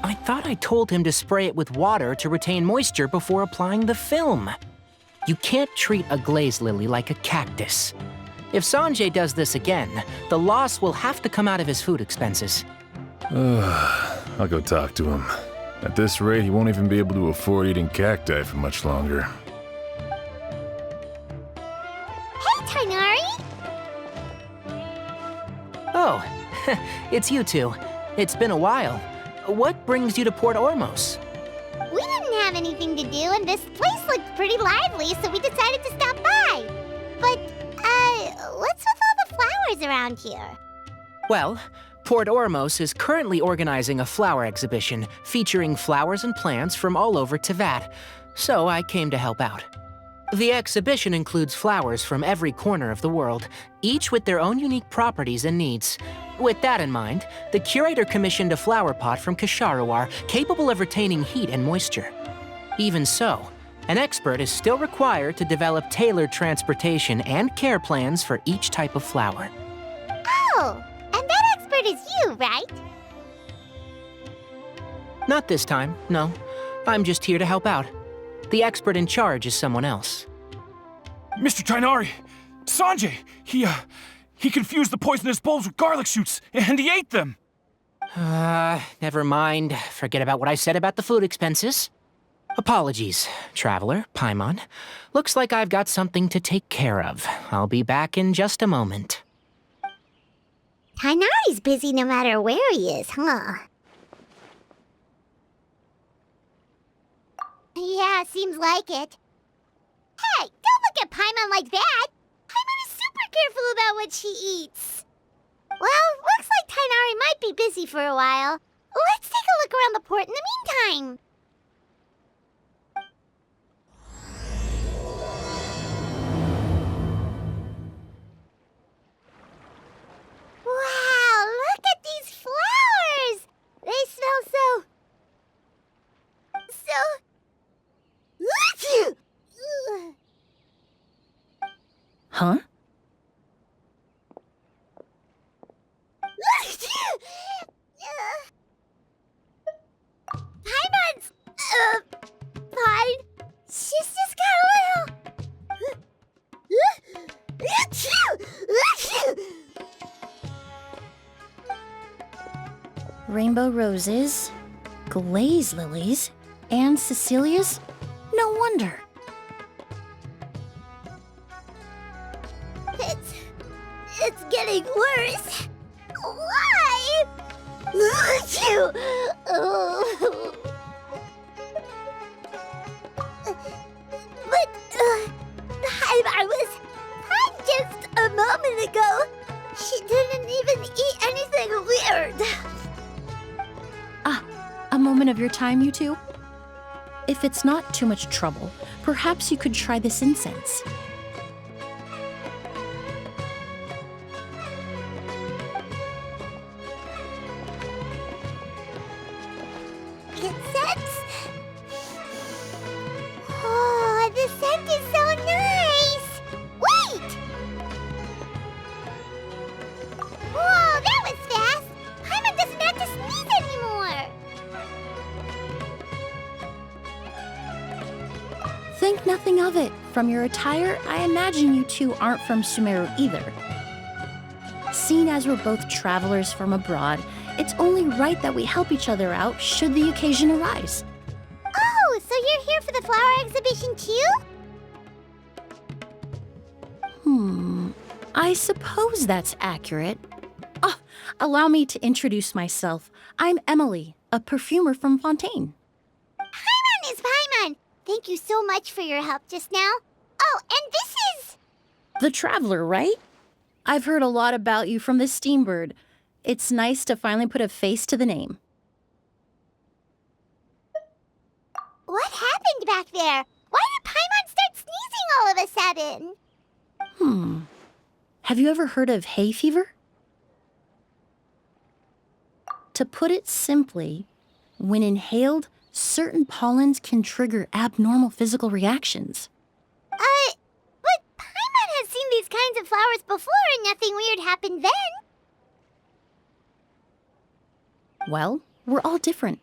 I thought I told him to spray it with water to retain moisture before applying the film. You can't treat a glaze lily like a cactus. If Sanjay does this again, the loss will have to come out of his food expenses. I'll go talk to him. At this rate, he won't even be able to afford eating cacti for much longer. Hey, Tighnari! Oh, it's you two. It's been a while. What brings you to Port Ormos? We didn't have anything to do, and this place looked pretty lively, so we decided to stop by. But, what's with all the flowers around here? Well, Port Ormos is currently organizing a flower exhibition featuring flowers and plants from all over Teyvat, so I came to help out. The exhibition includes flowers from every corner of the world, each with their own unique properties and needs. With that in mind, the curator commissioned a flower pot from Kasharawar capable of retaining heat and moisture. Even so, an expert is still required to develop tailored transportation and care plans for each type of flower. Oh, and that expert is you, right? Not this time, no. I'm just here to help out. The expert in charge is someone else. Mr. Tighnari! Sanjay! He confused the poisonous bulbs with garlic shoots, and he ate them! Never mind. Forget about what I said about the food expenses. Apologies, Traveler, Paimon. Looks like I've got something to take care of. I'll be back in just a moment. Tighnari's busy no matter where he is, huh? Yeah, seems like it. Hey, don't look at Paimon like that! Paimon is super careful about what she eats. Well, looks like Tighnari might be busy for a while. Let's take a look around the port in the meantime. Wow, look at these flowers! They smell so... Huh? Paimon's... fine. She's just got a little... Rainbow roses, glaze lilies, and Cecilia's? No wonder. It's getting worse. Why? But I was fine just a moment ago. She didn't even eat anything weird. Ah, a moment of your time, you two? If it's not too much trouble, perhaps you could try this incense. Incense? Oh, the scent is so nice! Wait! Whoa, that was fast! Paimon doesn't have to sneeze anymore! Think nothing of it. From your attire, I imagine you two aren't from Sumeru either. Seeing as we're both travelers from abroad, it's only right that we help each other out should the occasion arise. Oh, so you're here for the flower exhibition too? I suppose that's accurate. Oh, allow me to introduce myself. I'm Emilie, a perfumer from Fontaine. Paimon is Paimon! Thank you so much for your help just now. Oh, and this is... The Traveler, right? I've heard a lot about you from the Steambird. It's nice to finally put a face to the name. What happened back there? Why did Paimon start sneezing all of a sudden? Have you ever heard of hay fever? To put it simply, when inhaled, certain pollens can trigger abnormal physical reactions. But Paimon has seen these kinds of flowers before and nothing weird happened then. Well, we're all different.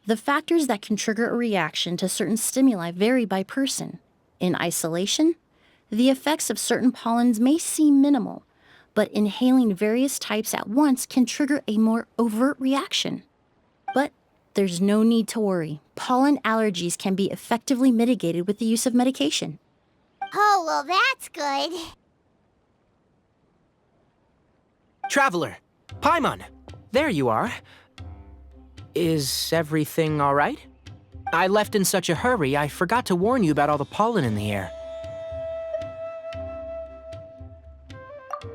The factors that can trigger a reaction to certain stimuli vary by person. In isolation, the effects of certain pollens may seem minimal, but inhaling various types at once can trigger a more overt reaction. But there's no need to worry. Pollen allergies can be effectively mitigated with the use of medication. Oh, well, that's good. Traveler, Paimon, there you are. Is everything all right? I left in such a hurry, I forgot to warn you about all the pollen in the air.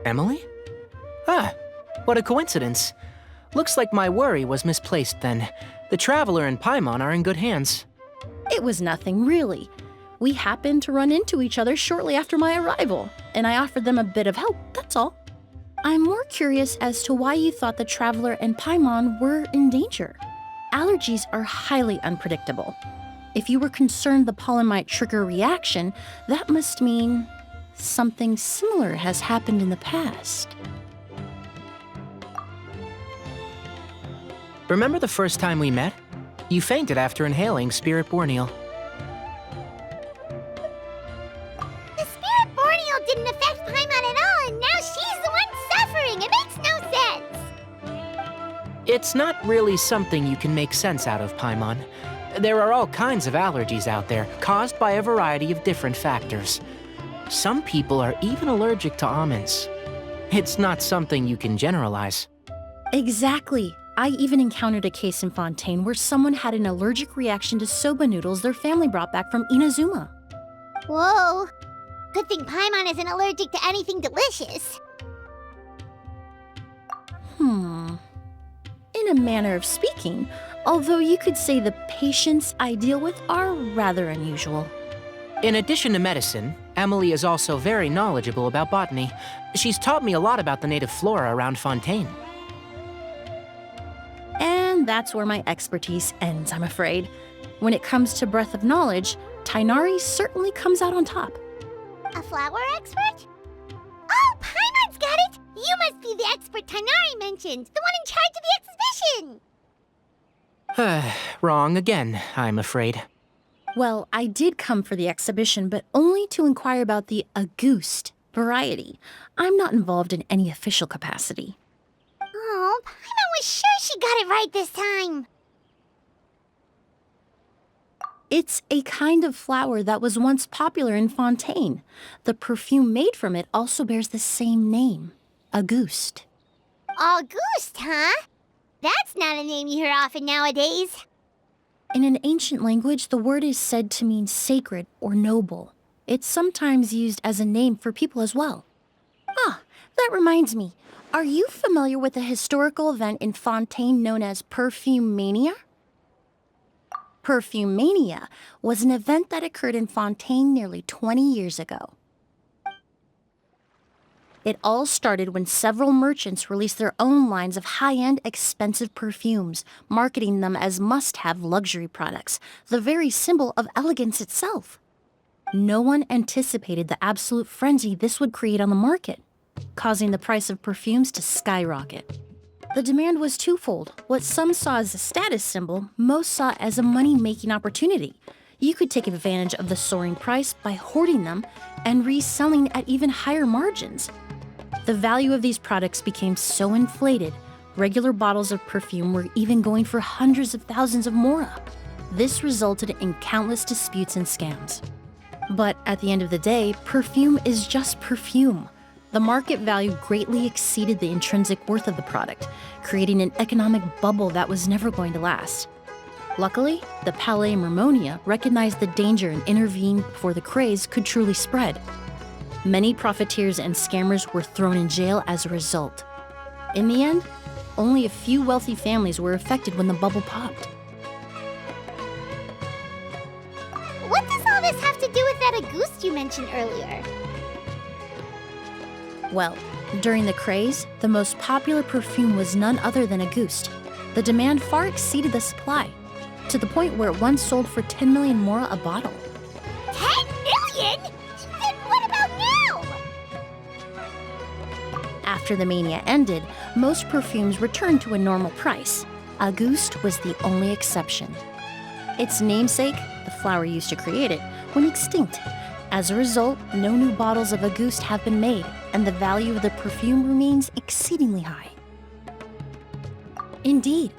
Emilie? Ah, what a coincidence. Looks like my worry was misplaced then. The Traveler and Paimon are in good hands. It was nothing, really. We happened to run into each other shortly after my arrival, and I offered them a bit of help, that's all. I'm more curious as to why you thought the Traveler and Paimon were in danger. Allergies are highly unpredictable. If you were concerned the pollen might trigger a reaction, that must mean something similar has happened in the past. Remember the first time we met? You fainted after inhaling Spirit Borneal. The Spirit Borneal didn't affect Paimon at all, and now she's the one suffering. It makes no sense. It's not really something you can make sense out of, Paimon. There are all kinds of allergies out there, caused by a variety of different factors. Some people are even allergic to almonds. It's not something you can generalize. Exactly. I even encountered a case in Fontaine where someone had an allergic reaction to soba noodles their family brought back from Inazuma. Whoa. Good thing Paimon isn't allergic to anything delicious. In a manner of speaking, although you could say the patients I deal with are rather unusual. In addition to medicine, Emilie is also very knowledgeable about botany. She's taught me a lot about the native flora around Fontaine. And that's where my expertise ends, I'm afraid. When it comes to breadth of knowledge, Tighnari certainly comes out on top. A flower expert? Oh, Paimon's got it! You must be the expert Tighnari mentioned, the one in charge of the exhibition! Wrong again, I'm afraid. Well, I did come for the exhibition, but only to inquire about the Auguste variety. I'm not involved in any official capacity. Oh, Paimon was sure she got it right this time. It's a kind of flower that was once popular in Fontaine. The perfume made from it also bears the same name, Auguste. Auguste, huh? That's not a name you hear often nowadays. In an ancient language, the word is said to mean sacred or noble. It's sometimes used as a name for people as well. Ah, that reminds me. Are you familiar with a historical event in Fontaine known as Perfume Mania? Perfume Mania was an event that occurred in Fontaine nearly 20 years ago. It all started when several merchants released their own lines of high-end, expensive perfumes, marketing them as must-have luxury products, the very symbol of elegance itself. No one anticipated the absolute frenzy this would create on the market, causing the price of perfumes to skyrocket. The demand was twofold. What some saw as a status symbol, most saw as a money-making opportunity. You could take advantage of the soaring price by hoarding them and reselling at even higher margins. The value of these products became so inflated, regular bottles of perfume were even going for hundreds of thousands of mora. This resulted in countless disputes and scams. But at the end of the day, perfume is just perfume. The market value greatly exceeded the intrinsic worth of the product, creating an economic bubble that was never going to last. Luckily, the Palais Mermonia recognized the danger and intervened before the craze could truly spread. Many profiteers and scammers were thrown in jail as a result. In the end, only a few wealthy families were affected when the bubble popped. What does all this have to do with that Auguste you mentioned earlier? Well, during the craze, the most popular perfume was none other than Auguste. The demand far exceeded the supply, to the point where it once sold for 10 million mora a bottle. 10 million? Then what about now? After the mania ended, most perfumes returned to a normal price. Auguste was the only exception. Its namesake, the flower used to create it, went extinct. As a result, no new bottles of Auguste have been made, and the value of the perfume remains exceedingly high. Indeed,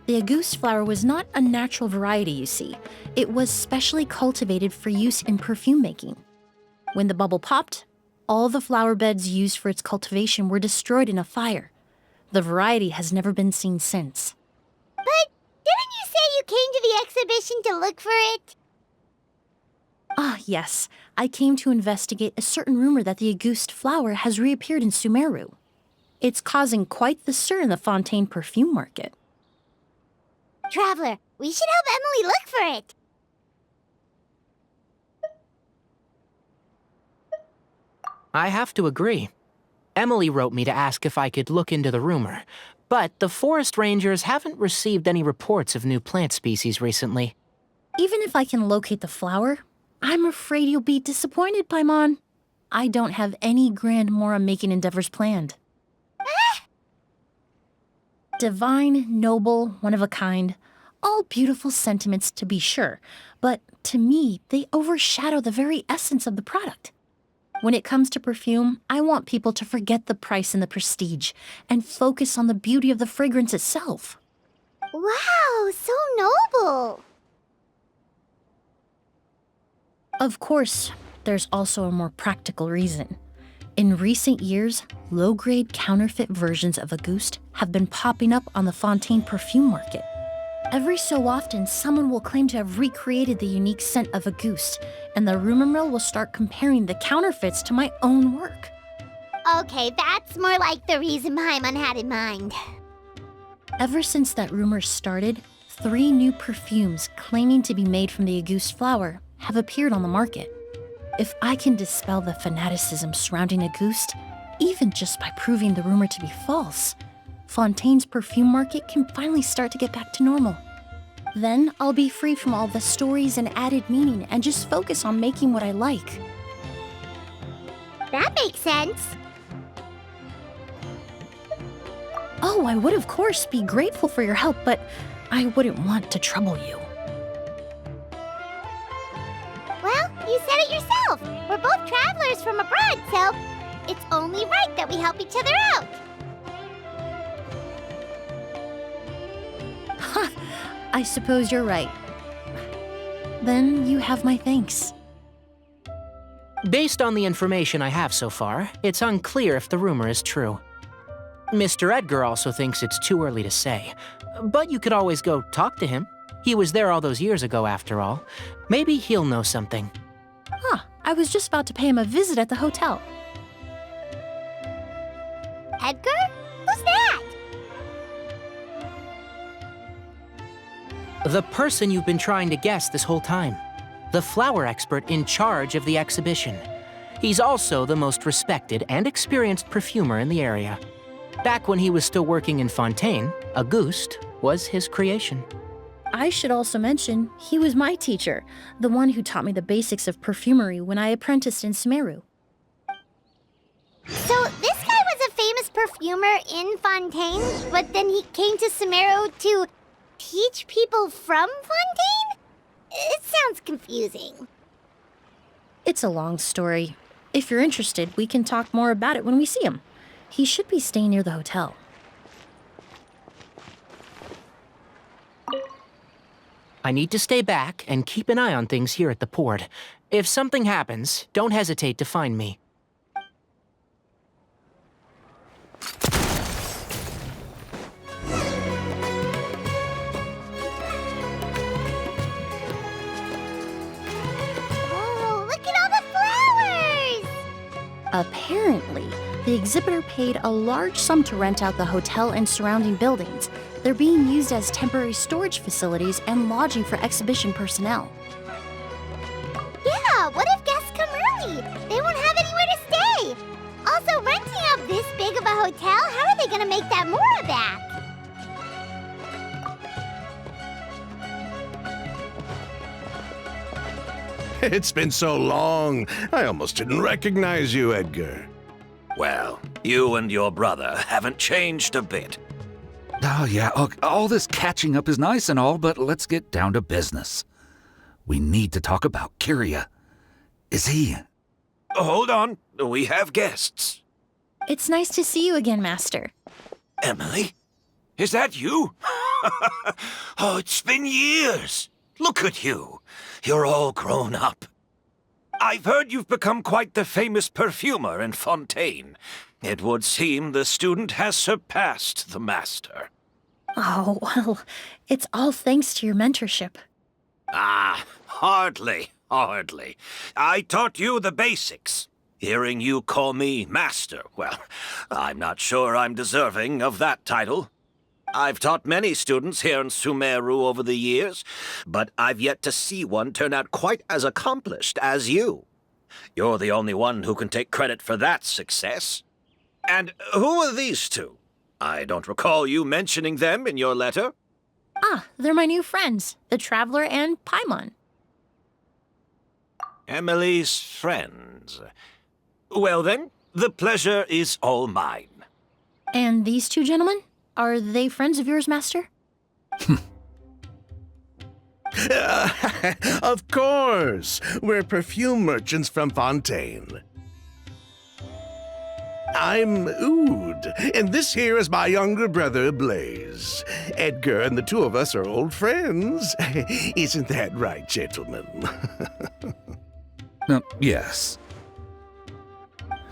the Auguste flower was not a natural variety, you see. It was specially cultivated for use in perfume making. When the bubble popped, all the flower beds used for its cultivation were destroyed in a fire. The variety has never been seen since. But didn't you say you came to the exhibition to look for it? Ah, yes. I came to investigate a certain rumor that the Auguste flower has reappeared in Sumeru. It's causing quite the stir in the Fontaine perfume market. Traveler, we should help Emilie look for it. I have to agree. Emilie wrote me to ask if I could look into the rumor, but the forest rangers haven't received any reports of new plant species recently. Even if I can locate the flower, I'm afraid you'll be disappointed, Paimon. I don't have any grand Mora-making endeavors planned. Divine, noble, one of a kind, all beautiful sentiments to be sure, but to me, they overshadow the very essence of the product. When it comes to perfume, I want people to forget the price and the prestige and focus on the beauty of the fragrance itself. Wow, so noble. Of course, there's also a more practical reason. In recent years, low-grade counterfeit versions of Auguste have been popping up on the Fontaine perfume market. Every so often, someone will claim to have recreated the unique scent of Auguste, and the rumor mill will start comparing the counterfeits to my own work. Okay, that's more like the reason Paimon had in mind. Ever since that rumor started, 3 new perfumes claiming to be made from the Auguste flower have appeared on the market. If I can dispel the fanaticism surrounding Auguste, even just by proving the rumor to be false, Fontaine's perfume market can finally start to get back to normal. Then I'll be free from all the stories and added meaning and just focus on making what I like. That makes sense. Oh, I would of course be grateful for your help, but I wouldn't want to trouble you. Well, you said it yourself. We're both travelers from abroad, so it's only right that we help each other out. I suppose you're right. Then you have my thanks. Based on the information I have so far, it's unclear if the rumor is true. Mr. Edgar also thinks it's too early to say, but you could always go talk to him. He was there all those years ago, after all. Maybe he'll know something. I was just about to pay him a visit at the hotel. Edgar? Who's that? The person you've been trying to guess this whole time. The flower expert in charge of the exhibition. He's also the most respected and experienced perfumer in the area. Back when he was still working in Fontaine, Auguste was his creation. I should also mention, he was my teacher, the one who taught me the basics of perfumery when I apprenticed in Sumeru. So this guy was a famous perfumer in Fontaine, but then he came to Sumeru to teach people from Fontaine? It sounds confusing. It's a long story. If you're interested, we can talk more about it when we see him. He should be staying near the hotel. I need to stay back and keep an eye on things here at the port. If something happens, don't hesitate to find me. Apparently, the exhibitor paid a large sum to rent out the hotel and surrounding buildings. They're being used as temporary storage facilities and lodging for exhibition personnel. Yeah, what if guests come early? They won't have anywhere to stay. Also, renting out this big of a hotel, how are they gonna make that Mora back? It's been so long, I almost didn't recognize you, Edgar. Well, you and your brother haven't changed a bit. Oh, yeah, all this catching up is nice and all, but let's get down to business. We need to talk about Kyria. Is he... Hold on, we have guests. It's nice to see you again, Master. Emilie? Is that you? Oh, it's been years. Look at you. You're all grown up. I've heard you've become quite the famous perfumer in Fontaine. It would seem the student has surpassed the master. Oh, well, it's all thanks to your mentorship. Ah, hardly. I taught you the basics. Hearing you call me master, well, I'm not sure I'm deserving of that title. I've taught many students here in Sumeru over the years, but I've yet to see one turn out quite as accomplished as you. You're the only one who can take credit for that success. And who are these two? I don't recall you mentioning them in your letter. Ah, they're my new friends, the Traveler and Paimon. Emilie's friends. Well then, the pleasure is all mine. And these two gentlemen? Are they friends of yours, Master? Of course! We're perfume merchants from Fontaine. I'm Oud, and this here is my younger brother, Blaze. Edgar and the two of us are old friends. Isn't that right, gentlemen? Yes.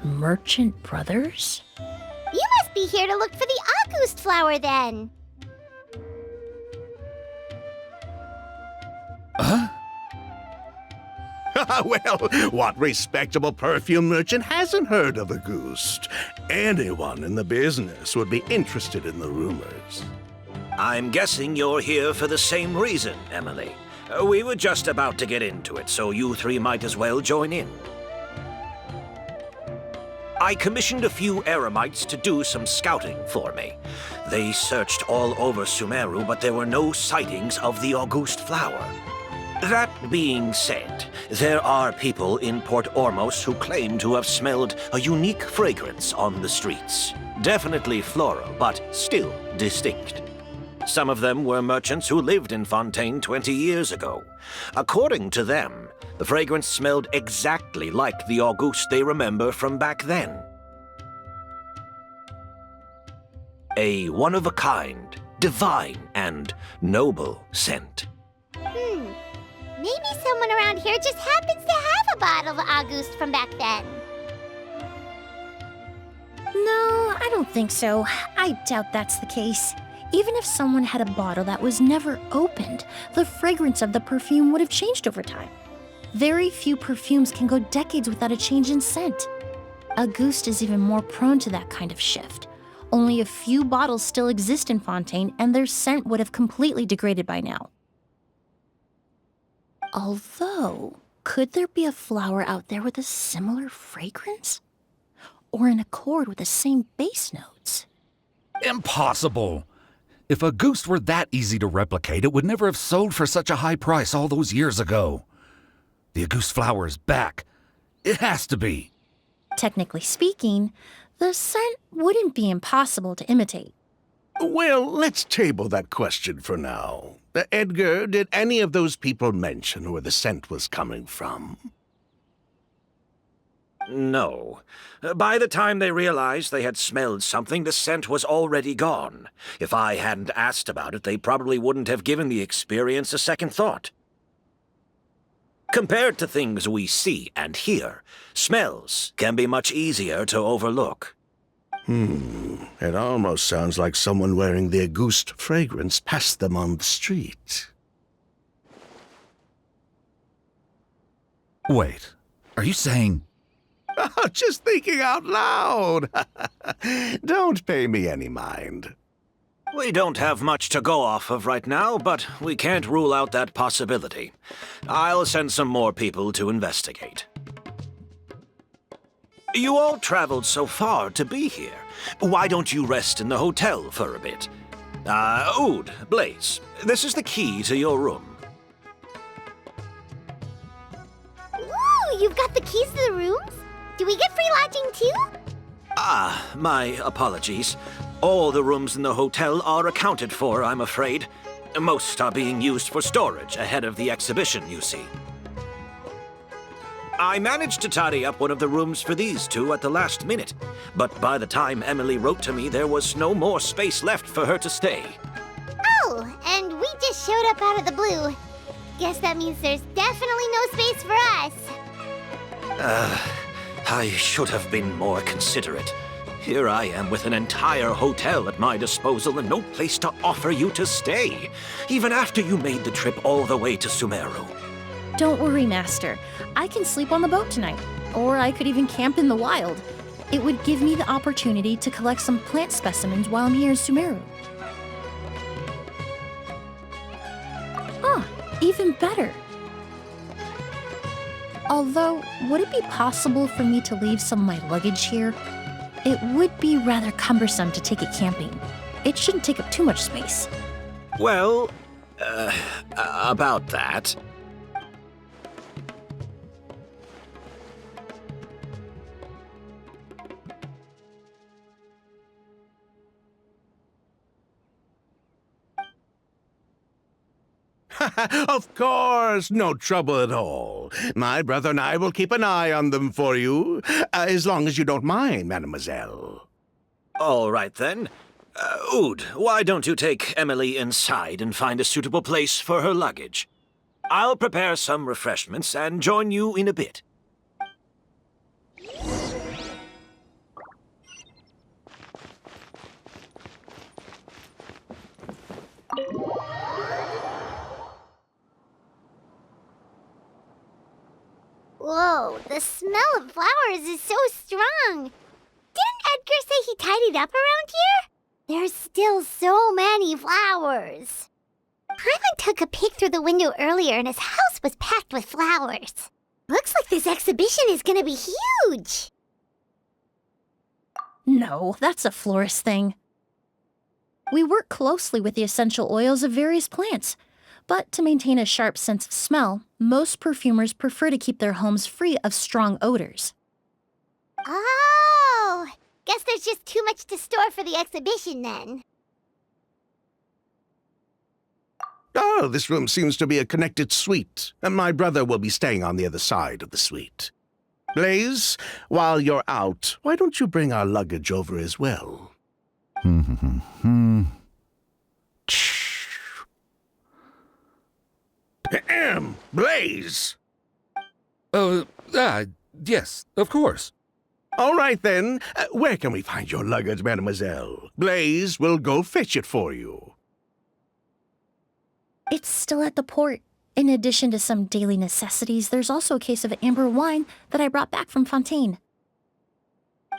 Merchant brothers? You must be here to look for the August flower then. Huh? Well, what respectable perfume merchant hasn't heard of Auguste? Anyone in the business would be interested in the rumors. I'm guessing you're here for the same reason, Emilie. We were just about to get into it, so you three might as well join in. I commissioned a few eremites to do some scouting for me. They searched all over Sumeru, but there were no sightings of the Auguste flower. That being said, there are people in Port Ormos who claim to have smelled a unique fragrance on the streets. Definitely floral, but still distinct. Some of them were merchants who lived in Fontaine 20 years ago. According to them, the fragrance smelled exactly like the Auguste they remember from back then. A one-of-a-kind, divine, and noble scent. Maybe someone around here just happens to have a bottle of Auguste from back then. No, I don't think so. I doubt that's the case. Even if someone had a bottle that was never opened, the fragrance of the perfume would have changed over time. Very few perfumes can go decades without a change in scent. Auguste is even more prone to that kind of shift. Only a few bottles still exist in Fontaine, and their scent would have completely degraded by now. Although, could there be a flower out there with a similar fragrance? Or in accord with the same base notes? Impossible! If Auguste were that easy to replicate, it would never have sold for such a high price all those years ago. The Auguste flower is back. It has to be. Technically speaking, the scent wouldn't be impossible to imitate. Well, let's table that question for now. Edgar, did any of those people mention where the scent was coming from? No. By the time they realized they had smelled something, the scent was already gone. If I hadn't asked about it, they probably wouldn't have given the experience a second thought. Compared to things we see and hear, smells can be much easier to overlook. It almost sounds like someone wearing the Auguste fragrance passed them on the street. Wait, are you saying... Just thinking out loud. Don't pay me any mind. We don't have much to go off of right now, but we can't rule out that possibility. I'll send some more people to investigate. You all traveled so far to be here. Why don't you rest in the hotel for a bit? Oud, Blaze, this is the key to your room. Ooh, you've got the keys to the rooms? Do we get free lodging too? My apologies. All the rooms in the hotel are accounted for, I'm afraid. Most are being used for storage ahead of the exhibition, you see. I managed to tidy up one of the rooms for these two at the last minute, but by the time Emilie wrote to me, there was no more space left for her to stay. Oh, and we just showed up out of the blue. Guess that means there's definitely no space for us. I should have been more considerate. Here I am with an entire hotel at my disposal and no place to offer you to stay, even after you made the trip all the way to Sumeru. Don't worry, Master. I can sleep on the boat tonight, or I could even camp in the wild. It would give me the opportunity to collect some plant specimens while I'm here in Sumeru. Even better. Although, would it be possible for me to leave some of my luggage here? It would be rather cumbersome to take it camping. It shouldn't take up too much space. Well, about that. Of course, no trouble at all. My brother and I will keep an eye on them for you, as long as you don't mind, mademoiselle. All right, then. Oud, why don't you take Emilie inside and find a suitable place for her luggage? I'll prepare some refreshments and join you in a bit. Whoa, the smell of flowers is so strong. Didn't Edgar say he tidied up around here? There's still so many flowers. Paimon took a peek through the window earlier and his house was packed with flowers. Looks like this exhibition is gonna be huge. No, that's a florist thing. We work closely with the essential oils of various plants, but to maintain a sharp sense of smell, most perfumers prefer to keep their homes free of strong odors. Oh, guess there's just too much to store for the exhibition then. Oh, this room seems to be a connected suite, and my brother will be staying on the other side of the suite. Blaze, while you're out, why don't you bring our luggage over as well? Blaze! Yes, of course. All right, then. Where can we find your luggage, mademoiselle? Blaze will go fetch it for you. It's still at the port. In addition to some daily necessities, there's also a case of amber wine that I brought back from Fontaine.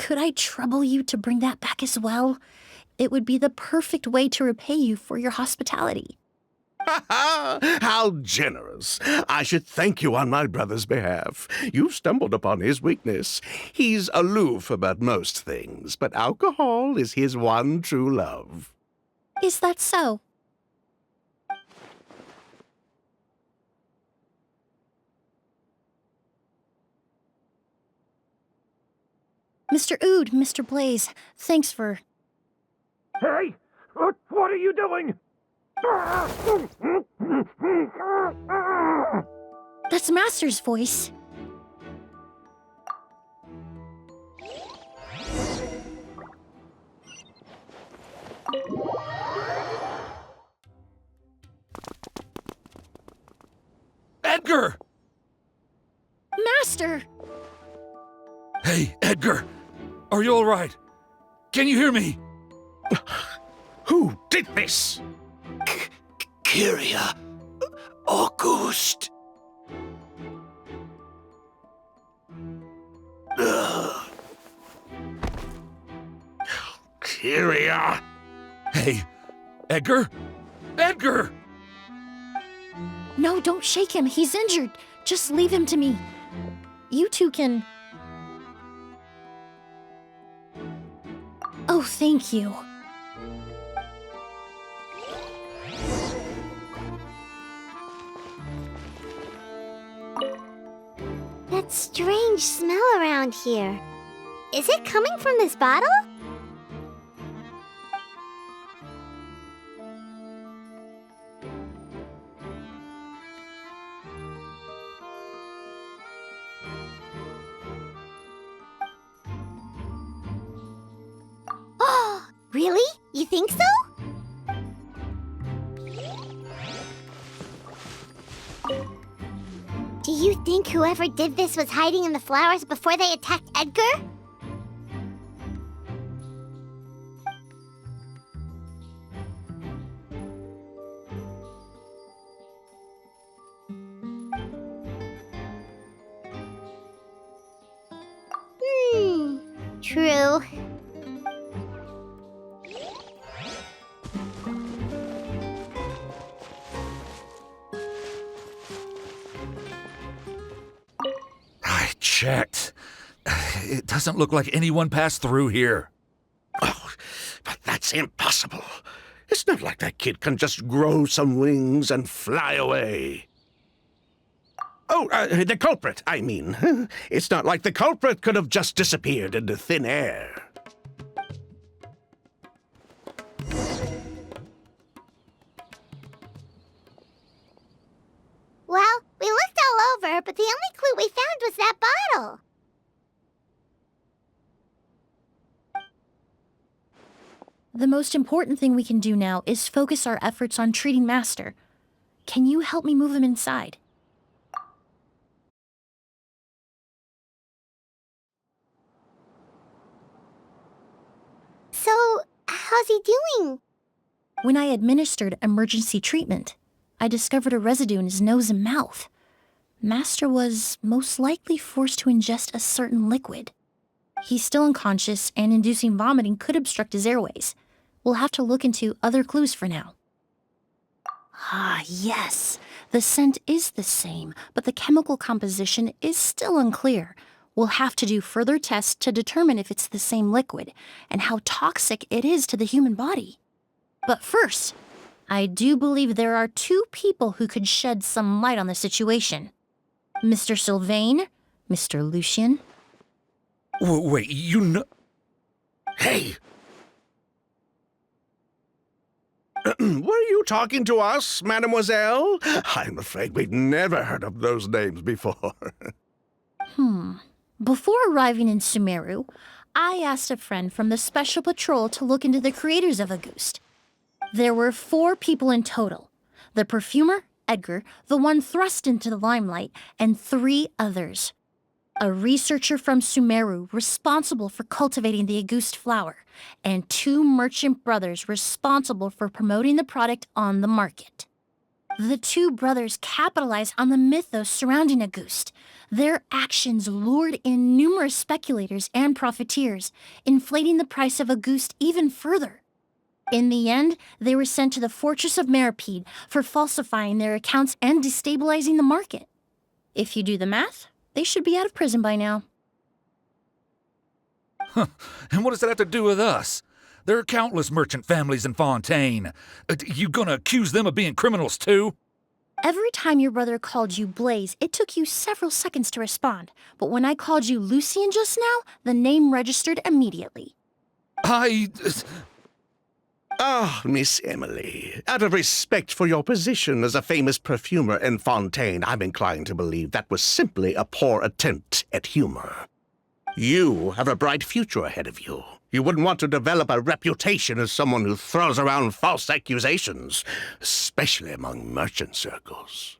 Could I trouble you to bring that back as well? It would be the perfect way to repay you for your hospitality. How generous. I should thank you on my brother's behalf. You've stumbled upon his weakness. He's aloof about most things, but alcohol is his one true love. Is that so? Mr. Oud, Mr. Blaze, thanks for... Hey! What are you doing? That's Master's voice. Edgar! Master! Hey, Edgar! Are you all right? Can you hear me? Who did this? Kyria. Auguste. bacteria. Hey, Edgar? Edgar! No, don't shake him. He's injured. Just leave him to me. You two can... Oh, thank you. That strange smell around here. Is it coming from this bottle? Oh, really? You think so? Do you think whoever did this was hiding in the flowers before they attacked Edgar? True. I checked. It doesn't look like anyone passed through here. Oh, but that's impossible. It's not like that kid can just grow some wings and fly away. Oh, the culprit, I mean. It's not like the culprit could have just disappeared into thin air. Well, we looked all over, but the only clue we found was that bottle. The most important thing we can do now is focus our efforts on treating Master. Can you help me move him inside? So, how's he doing? When I administered emergency treatment, I discovered a residue in his nose and mouth. Master was most likely forced to ingest a certain liquid. He's still unconscious, and inducing vomiting could obstruct his airways. We'll have to look into other clues for now. Ah, yes. The scent is the same, but the chemical composition is still unclear. We'll have to do further tests to determine if it's the same liquid and how toxic it is to the human body. But first, I do believe there are two people who could shed some light on the situation. Mr. Sylvain, Mr. Lucien. Wait, you know... Hey! Were you talking to us, mademoiselle? I'm afraid we've never heard of those names before. Before arriving in Sumeru, I asked a friend from the Special Patrol to look into the creators of Auguste. There were 4 people in total. The perfumer, Edgar, the one thrust into the limelight, and 3 others. A researcher from Sumeru responsible for cultivating the Auguste flower, and 2 merchant brothers responsible for promoting the product on the market. The 2 brothers capitalized on the mythos surrounding Auguste. Their actions lured in numerous speculators and profiteers, inflating the price of Auguste even further. In the end, they were sent to the Fortress of Meripede for falsifying their accounts and destabilizing the market. If you do the math, they should be out of prison by now. And what does that have to do with us? There are countless merchant families in Fontaine. You gonna accuse them of being criminals too? Every time your brother called you Blaze, it took you several seconds to respond. But when I called you Lucien just now, the name registered immediately. Ah, Miss Emilie, out of respect for your position as a famous perfumer in Fontaine, I'm inclined to believe that was simply a poor attempt at humor. You have a bright future ahead of you. You wouldn't want to develop a reputation as someone who throws around false accusations, especially among merchant circles.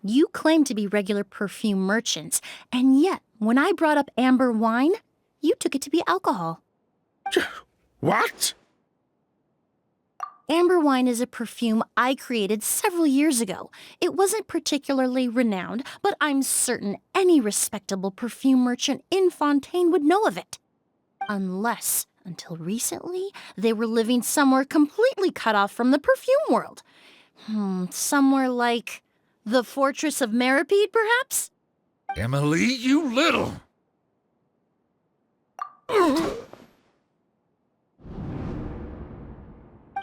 You claim to be regular perfume merchants, and yet, when I brought up amber wine, you took it to be alcohol. What? Amber wine is a perfume I created several years ago. It wasn't particularly renowned, but I'm certain any respectable perfume merchant in Fontaine would know of it. Unless Until recently, they were living somewhere completely cut off from the perfume world. Somewhere like the Fortress of Meripede, perhaps? Emilie, you little...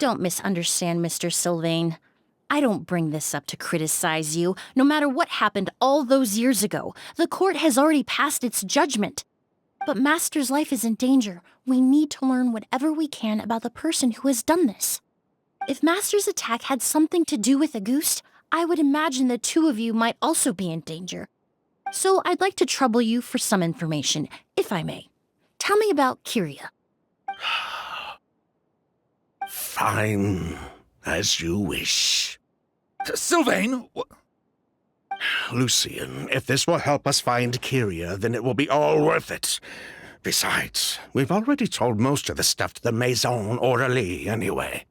Don't misunderstand, Mr. Sylvain. I don't bring this up to criticize you. No matter what happened all those years ago, the court has already passed its judgment. But Master's life is in danger. We need to learn whatever we can about the person who has done this. If Master's attack had something to do with Auguste, I would imagine the two of you might also be in danger. So I'd like to trouble you for some information, if I may. Tell me about Kyria. Fine, as you wish. Sylvain! Lucien, if this will help us find Kyria, then it will be all worth it. Besides, we've already told most of the stuff to the Maison Orderly anyway.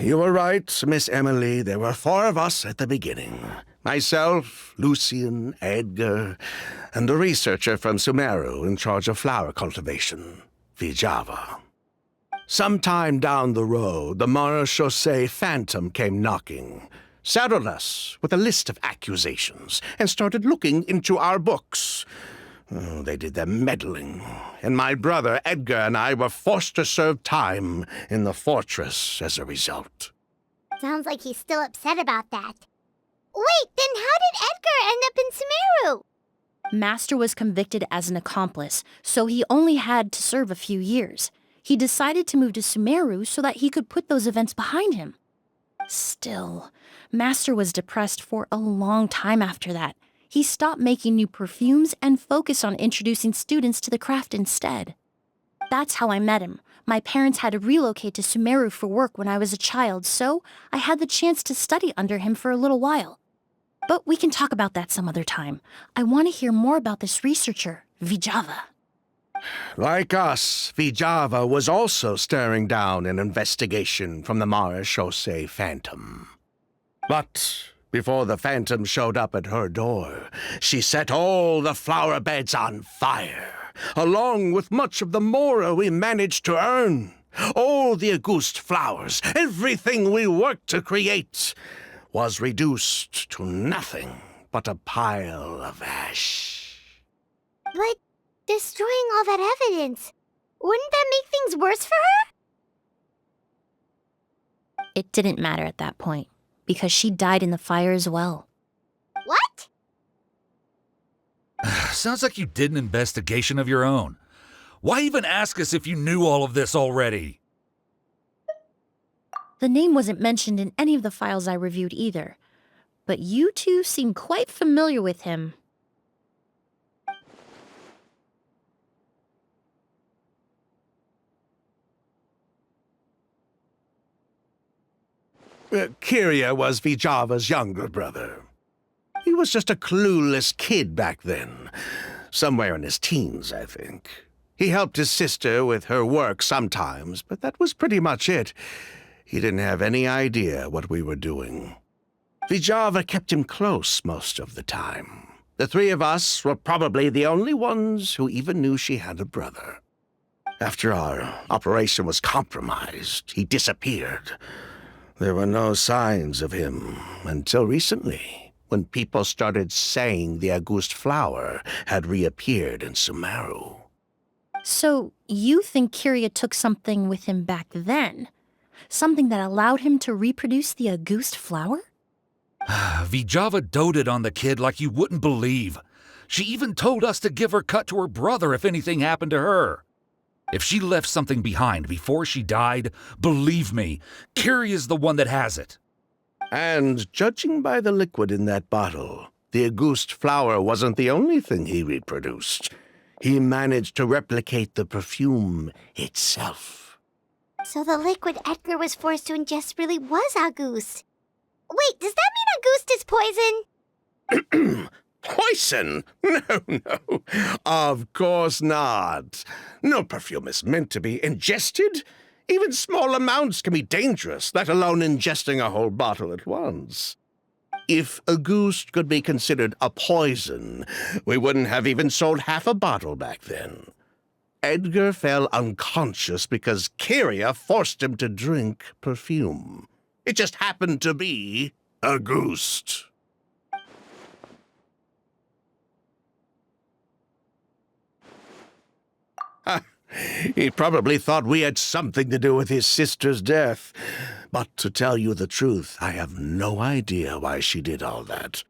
You were right, Miss Emilie. There were 4 of us at the beginning. Myself, Lucien, Edgar, and the researcher from Sumeru in charge of flower cultivation, Vijava. Sometime down the road, the Marechaussee Phantom came knocking, saddled us with a list of accusations, and started looking into our books. Oh, they did their meddling, and my brother Edgar and I were forced to serve time in the fortress as a result. Sounds like he's still upset about that. Wait, then how did Edgar end up in Sumeru? Master was convicted as an accomplice, so he only had to serve a few years. He decided to move to Sumeru so that he could put those events behind him. Still, Master was depressed for a long time after that. He stopped making new perfumes and focused on introducing students to the craft instead. That's how I met him. My parents had to relocate to Sumeru for work when I was a child, so I had the chance to study under him for a little while. But we can talk about that some other time. I want to hear more about this researcher, Vijava. Like us, Vijava was also staring down an investigation from the Marechaussee Phantom. But before the Phantom showed up at her door, she set all the flower beds on fire, along with much of the mora we managed to earn. All the Auguste flowers, everything we worked to create, was reduced to nothing but a pile of ash. But destroying all that evidence, wouldn't that make things worse for her? It didn't matter at that point, because she died in the fire as well. What? Sounds like you did an investigation of your own. Why even ask us if you knew all of this already? The name wasn't mentioned in any of the files I reviewed either, but you two seem quite familiar with him. Kyria was Vijava's younger brother. He was just a clueless kid back then. Somewhere in his teens, I think. He helped his sister with her work sometimes, but that was pretty much it. He didn't have any idea what we were doing. Vijava kept him close most of the time. The 3 of us were probably the only ones who even knew she had a brother. After our operation was compromised, he disappeared. There were no signs of him until recently, when people started saying the Auguste flower had reappeared in Sumeru. So, you think Kyria took something with him back then? Something that allowed him to reproduce the Auguste flower? Vijava doted on the kid like you wouldn't believe. She even told us to give her cut to her brother if anything happened to her. If she left something behind before she died, believe me, Kyria's the one that has it. And judging by the liquid in that bottle, the Auguste flower wasn't the only thing he reproduced. He managed to replicate the perfume itself. So the liquid Edgar was forced to ingest really was Auguste. Wait, does that mean Auguste is poison? Poison? No. Of course not. No perfume is meant to be ingested. Even small amounts can be dangerous, let alone ingesting a whole bottle at once. If Auguste could be considered a poison, we wouldn't have even sold half a bottle back then. Edgar fell unconscious because Kyria forced him to drink perfume. It just happened to be a ghost. He probably thought we had something to do with his sister's death. But to tell you the truth, I have no idea why she did all that.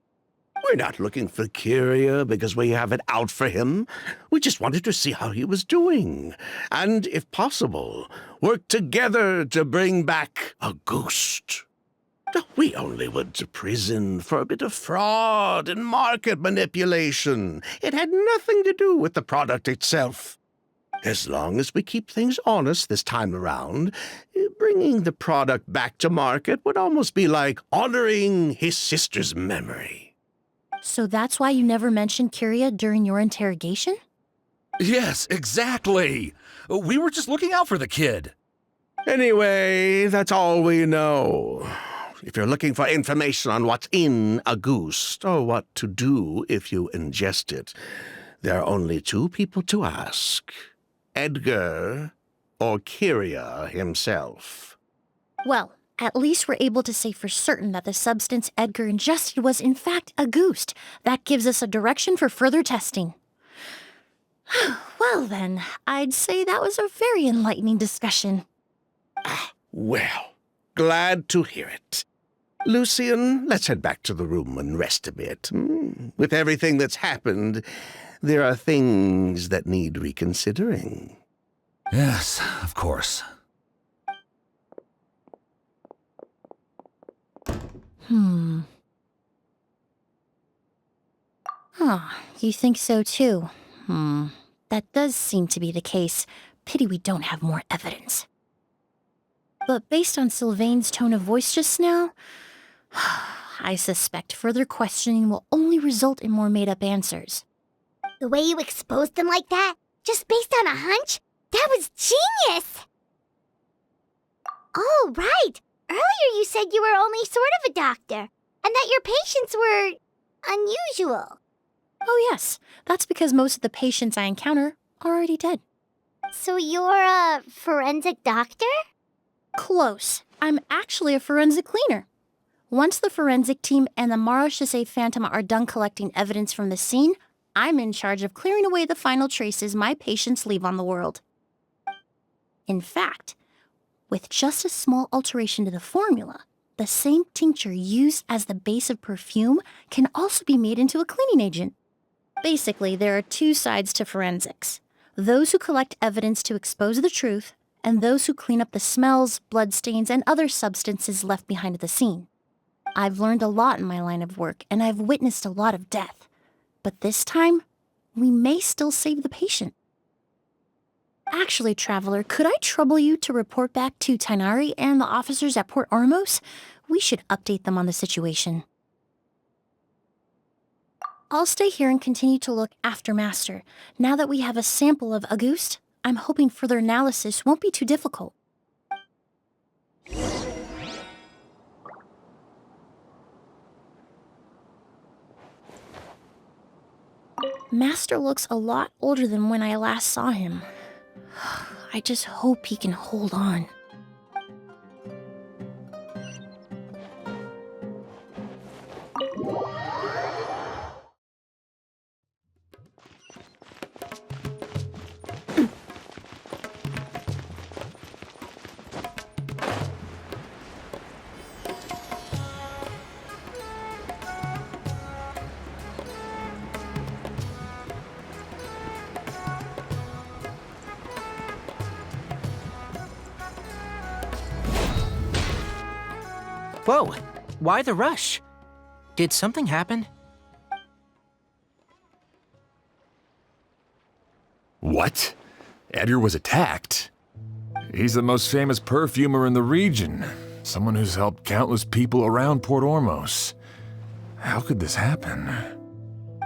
We're not looking for Kyria because we have it out for him. We just wanted to see how he was doing. And, if possible, work together to bring back a ghost. We only went to prison for a bit of fraud and market manipulation. It had nothing to do with the product itself. As long as we keep things honest this time around, bringing the product back to market would almost be like honoring his sister's memory. So that's why you never mentioned Kyria during your interrogation? Yes, exactly. We were just looking out for the kid. Anyway, that's all we know. If you're looking for information on what's in a goose, or what to do if you ingest it, there are only two people to ask. Edgar or Kyria himself. Well, at least we're able to say for certain that the substance Edgar ingested was in fact a goose. That gives us a direction for further testing. Well then, I'd say that was a very enlightening discussion. Well, glad to hear it. Lucian, let's head back to the room and rest a bit. With everything that's happened, there are things that need reconsidering. Yes, of course. You think so too? That does seem to be the case. Pity we don't have more evidence. But based on Sylvain's tone of voice just now, I suspect further questioning will only result in more made-up answers. The way you exposed them like that, just based on a hunch, that was genius! Oh, right! Earlier you said you were only sort of a doctor, and that your patients were unusual. Oh yes, that's because most of the patients I encounter are already dead. So you're a forensic doctor? Close. I'm actually a forensic cleaner. Once the forensic team and the Marechaussee Phantom are done collecting evidence from the scene, I'm in charge of clearing away the final traces my patients leave on the world. In fact, with just a small alteration to the formula, the same tincture used as the base of perfume can also be made into a cleaning agent. Basically, there are two sides to forensics. Those who collect evidence to expose the truth, and those who clean up the smells, bloodstains, and other substances left behind at the scene. I've learned a lot in my line of work, and I've witnessed a lot of death. But this time, we may still save the patient. Actually, Traveler, could I trouble you to report back to Tighnari and the officers at Port Ormos? We should update them on the situation. I'll stay here and continue to look after Master. Now that we have a sample of Auguste, I'm hoping further analysis won't be too difficult. Master looks a lot older than when I last saw him. I just hope he can hold on. Whoa, why the rush? Did something happen? What? Edgar was attacked? He's the most famous perfumer in the region. Someone who's helped countless people around Port Ormos. How could this happen?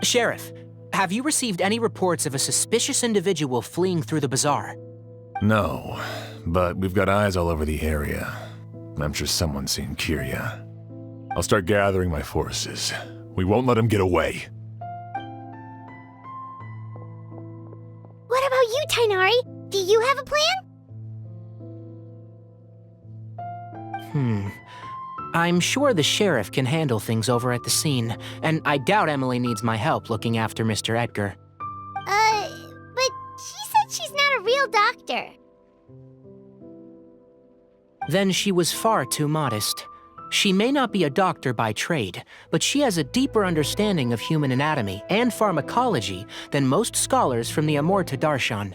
Sheriff, have you received any reports of a suspicious individual fleeing through the bazaar? No, but we've got eyes all over the area. I'm sure someone's seen Kyria. I'll start gathering my forces. We won't let him get away. What about you, Tainari, do you have a plan? I'm sure the sheriff can handle things over at the scene, and I doubt Emilie needs my help looking after Mr. Edgar. But she said she's not a real doctor. Then she was far too modest. She may not be a doctor by trade, but she has a deeper understanding of human anatomy and pharmacology than most scholars from the Amurta Darshan.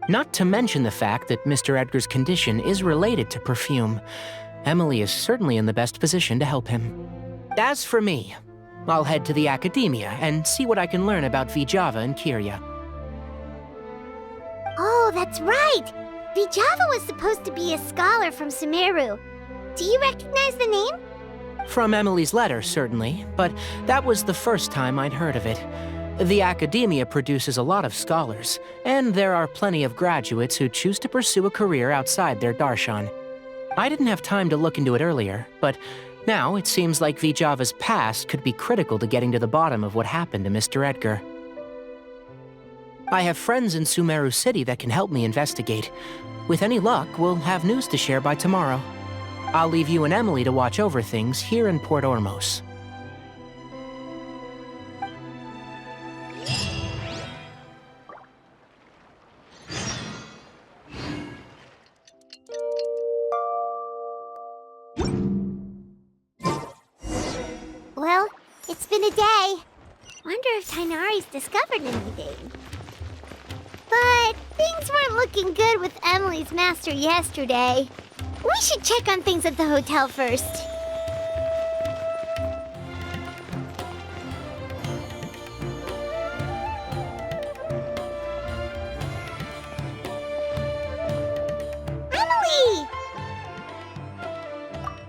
Not to mention the fact that Mr. Edgar's condition is related to perfume. Emilie is certainly in the best position to help him. As for me, I'll head to the academia and see what I can learn about Vijava and Kirya. Oh, that's right! Vijava was supposed to be a scholar from Sumeru. Do you recognize the name? From Emilie's letter, certainly, but that was the first time I'd heard of it. The academia produces a lot of scholars, and there are plenty of graduates who choose to pursue a career outside their darshan. I didn't have time to look into it earlier, but now it seems like Vijava's past could be critical to getting to the bottom of what happened to Mr. Edgar. I have friends in Sumeru City that can help me investigate. With any luck, we'll have news to share by tomorrow. I'll leave you and Emilie to watch over things here in Port Ormos. Well, it's been a day. Wonder if Tainari's discovered anything. But things weren't looking good with Emilie's master yesterday. We should check on things at the hotel first. Emilie!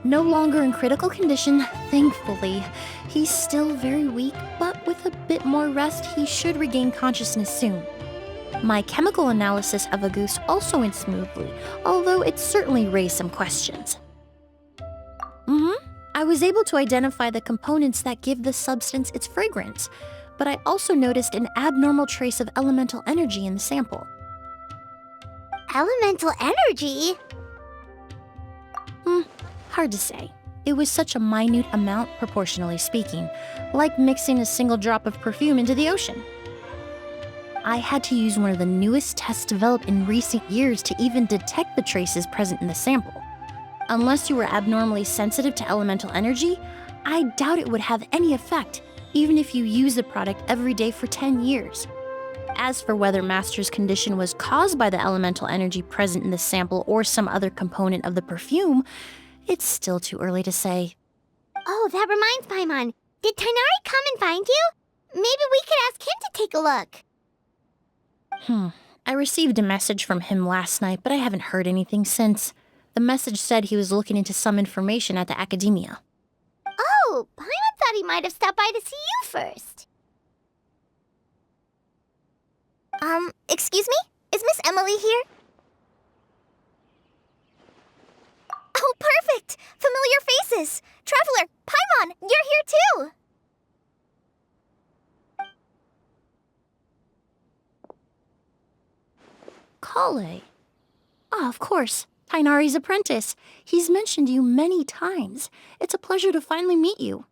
No longer in critical condition, thankfully. He's still very weak, but with a bit more rest, he should regain consciousness soon. My chemical analysis of Auguste also went smoothly, although it certainly raised some questions. I was able to identify the components that give the substance its fragrance, but I also noticed an abnormal trace of elemental energy in the sample. Elemental energy? Hard to say. It was such a minute amount, proportionally speaking, like mixing a single drop of perfume into the ocean. I had to use one of the newest tests developed in recent years to even detect the traces present in the sample. Unless you were abnormally sensitive to elemental energy, I doubt it would have any effect, even if you use the product every day for 10 years. As for whether Master's condition was caused by the elemental energy present in the sample or some other component of the perfume, it's still too early to say. Oh, that reminds Paimon. Did Tainari come and find you? Maybe we could ask him to take a look. I received a message from him last night, but I haven't heard anything since. The message said he was looking into some information at the academia. Oh, Paimon thought he might have stopped by to see you first. Excuse me? Is Miss Emilie here? Oh, perfect! Familiar faces! Traveler, Paimon, you're here too! Kale. Of course. Tainari's apprentice. He's mentioned you many times. It's a pleasure to finally meet you.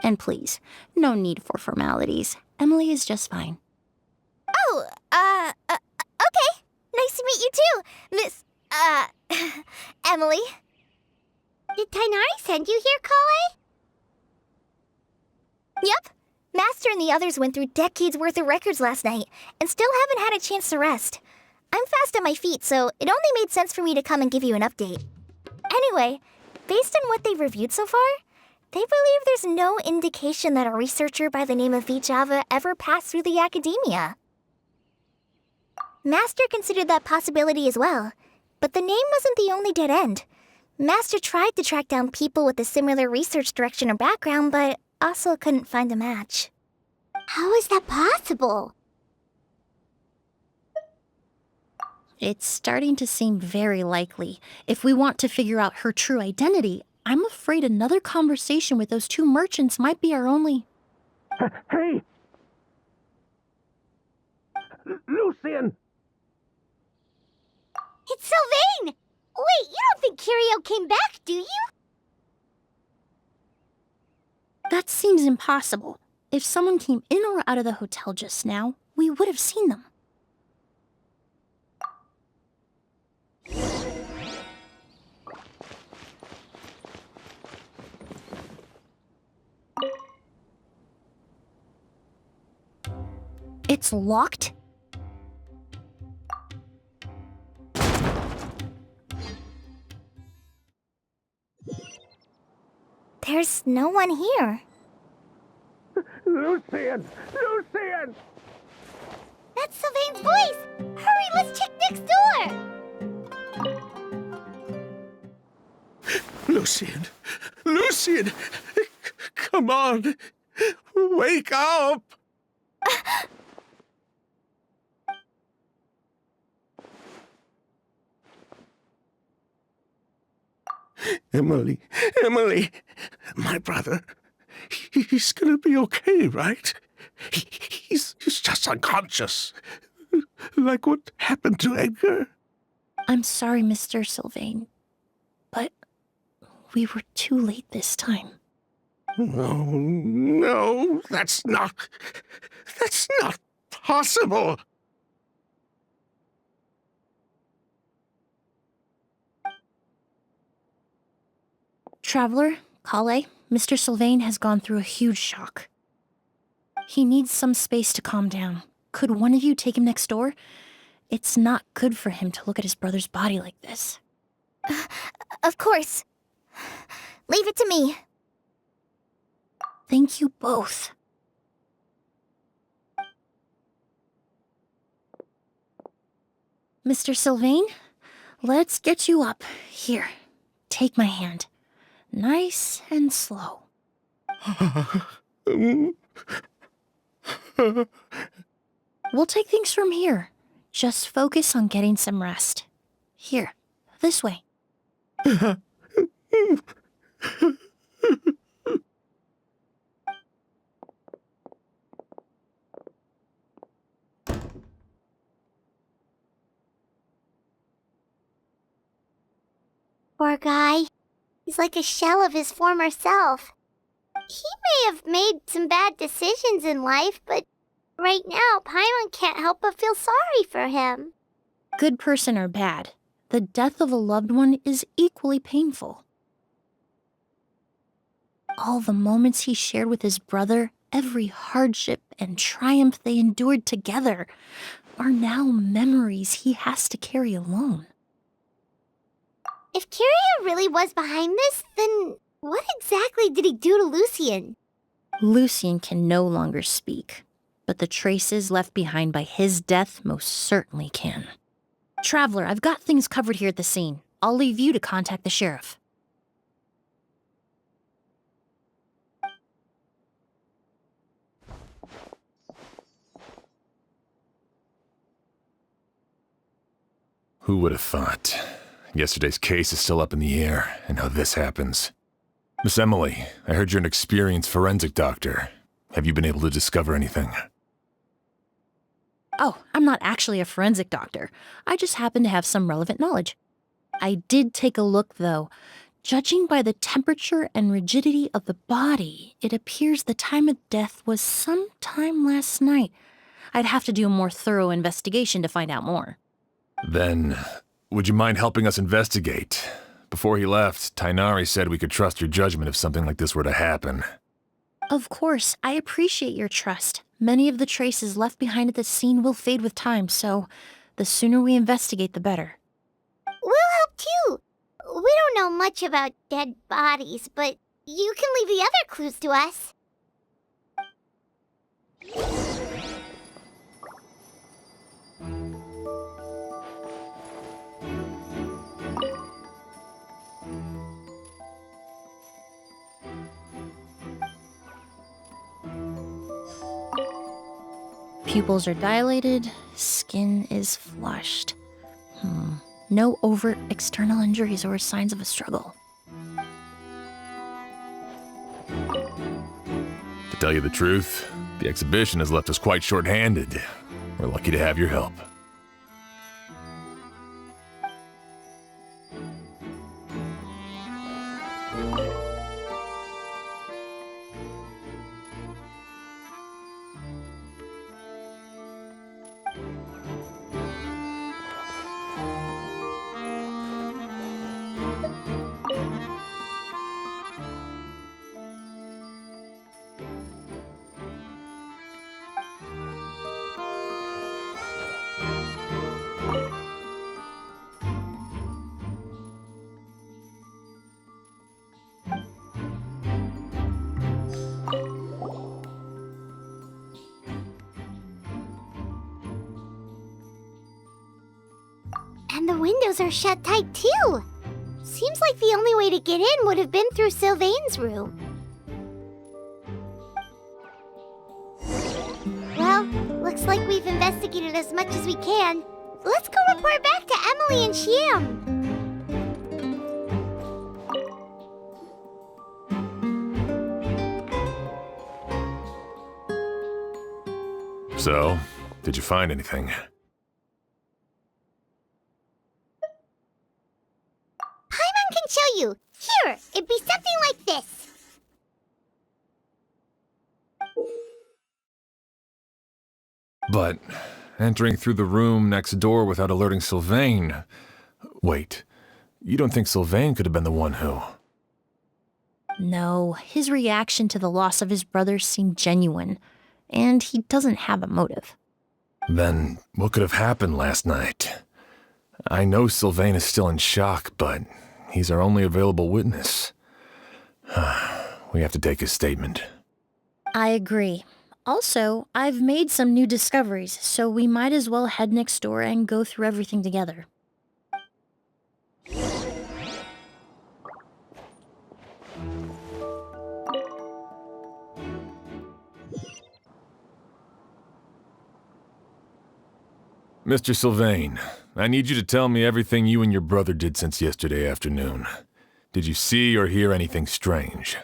And please, no need for formalities. Emilie is just fine. Oh, okay. Nice to meet you too, Miss, Emilie. Did Tainari send you here, Kale? Yep. Master and the others went through decades worth of records last night, and still haven't had a chance to rest. I'm fast on my feet, so it only made sense for me to come and give you an update. Anyway, based on what they've reviewed so far, they believe there's no indication that a researcher by the name of Vijava ever passed through the academia. Master considered that possibility as well, but the name wasn't the only dead end. Master tried to track down people with a similar research direction or background, but also couldn't find a match. How is that possible? It's starting to seem very likely. If we want to figure out her true identity, I'm afraid another conversation with those two merchants might be our only... Hey! Lucian! It's Sylvain! Wait, you don't think Kirio came back, do you? That seems impossible. If someone came in or out of the hotel just now, we would have seen them. It's locked? There's no one here. Lucian! Lucian! That's Sylvain's voice! Hurry, let's check next door! Lucian! Lucian! Come on! Wake up! Emilie, Emilie, my brother, he's gonna be okay, right? He's just unconscious, like what happened to Edgar. I'm sorry, Mr. Sylvain, but we were too late this time. No, that's not possible. Traveler, Kale, Mr. Sylvain has gone through a huge shock. He needs some space to calm down. Could one of you take him next door? It's not good for him to look at his brother's body like this. Of course. Leave it to me. Thank you both. Mr. Sylvain, let's get you up. Here, take my hand. Nice and slow. We'll take things from here. Just focus on getting some rest. Here, this way. Poor guy. He's like a shell of his former self. He may have made some bad decisions in life, but right now, Paimon can't help but feel sorry for him. Good person or bad, the death of a loved one is equally painful. All the moments he shared with his brother, every hardship and triumph they endured together, are now memories he has to carry alone. If Kirio really was behind this, then what exactly did he do to Lucian? Lucian can no longer speak, but the traces left behind by his death most certainly can. Traveler, I've got things covered here at the scene. I'll leave you to contact the sheriff. Who would have thought? Yesterday's case is still up in the air, and now this happens. Miss Emilie, I heard you're an experienced forensic doctor. Have you been able to discover anything? Oh, I'm not actually a forensic doctor. I just happen to have some relevant knowledge. I did take a look, though. Judging by the temperature and rigidity of the body, it appears the time of death was sometime last night. I'd have to do a more thorough investigation to find out more. Then, would you mind helping us investigate? Before he left, Tighnari said we could trust your judgment if something like this were to happen. Of course, I appreciate your trust. Many of the traces left behind at the scene will fade with time, so the sooner we investigate, the better. We'll help too. We don't know much about dead bodies, but you can leave the other clues to us. Pupils are dilated, skin is flushed. No overt external injuries or signs of a struggle. To tell you the truth, the exhibition has left us quite short-handed. We're lucky to have your help. windows are shut tight too. Seems like the only way to get in would have been through Sylvain's room. Well, looks like we've investigated as much as we can. Let's go report back to Emilie and Shiam. So, did you find anything? Paimon can show you. Here, it'd be something like this. But entering through the room next door without alerting Sylvain... Wait, you don't think Sylvain could have been the one who... No, his reaction to the loss of his brother seemed genuine, and he doesn't have a motive. Then what could have happened last night? I know Sylvain is still in shock, but he's our only available witness. We have to take his statement. I agree. Also, I've made some new discoveries, so we might as well head next door and go through everything together. Mr. Sylvain, I need you to tell me everything you and your brother did since yesterday afternoon. Did you see or hear anything strange?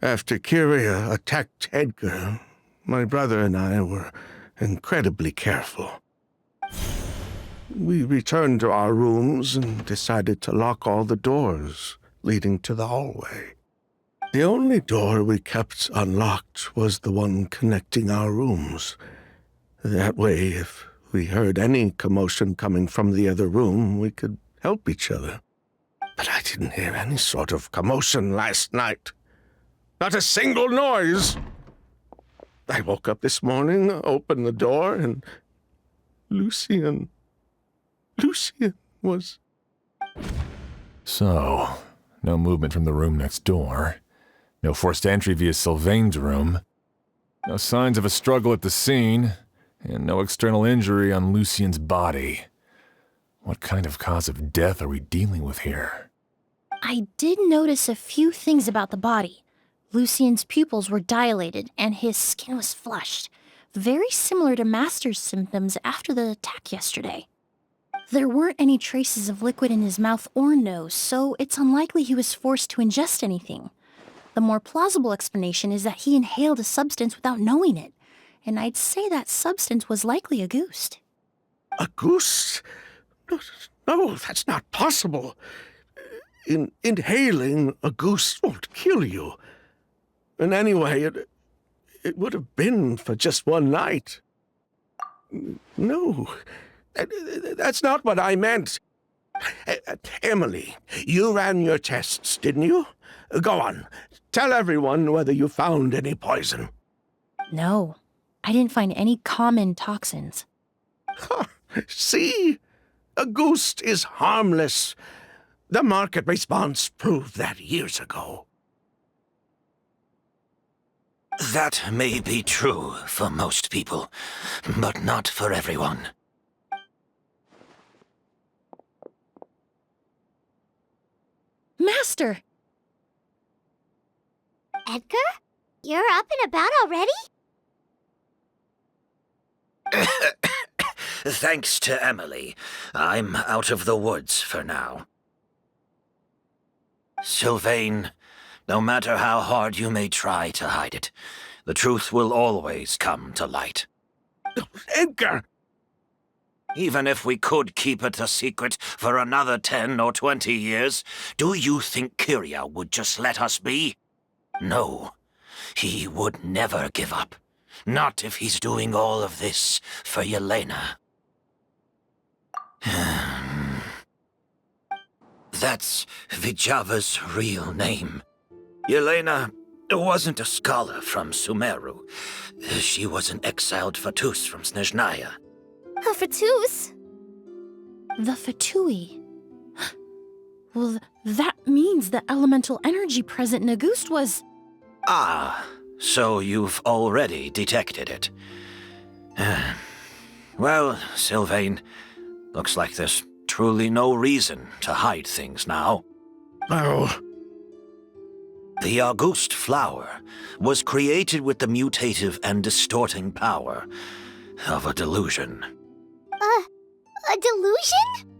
After Kyria attacked Edgar, my brother and I were incredibly careful. We returned to our rooms and decided to lock all the doors leading to the hallway. The only door we kept unlocked was the one connecting our rooms. That way, if we heard any commotion coming from the other room, we could help each other. But I didn't hear any sort of commotion last night. Not a single noise. I woke up this morning, opened the door, and Lucian was... So, no movement from the room next door. No forced entry via Sylvain's room. No signs of a struggle at the scene. And no external injury on Lucian's body. What kind of cause of death are we dealing with here? I did notice a few things about the body. Lucian's pupils were dilated, and his skin was flushed. Very similar to Master's symptoms after the attack yesterday. There weren't any traces of liquid in his mouth or nose, so it's unlikely he was forced to ingest anything. The more plausible explanation is that he inhaled a substance without knowing it, and I'd say that substance was likely a ghost. A goose? No, that's not possible. Inhaling a goose won't kill you. And anyway, it would have been for just one night. No, that's not what I meant. Emilie, you ran your tests, didn't you? Go on, tell everyone whether you found any poison. No, I didn't find any common toxins. See? A ghost is harmless. The market response proved that years ago. That may be true for most people, but not for everyone. Master! Edgar? You're up and about already? Thanks to Emilie, I'm out of the woods for now. Sylvain, no matter how hard you may try to hide it, the truth will always come to light. Edgar! Even if we could keep it a secret for another 10 or 20 years, do you think Kyria would just let us be? No, he would never give up. Not if he's doing all of this for Yelena. That's Vijava's real name. Yelena wasn't a scholar from Sumeru. She was an exiled Fatus from Snezhnaya. A Fatus? The Fatui. Well, that means the elemental energy present in Auguste was... Ah, so you've already detected it. Well, Sylvain, looks like there's truly no reason to hide things now. Oh, The August Flower was created with the mutative and distorting power of a delusion. A delusion?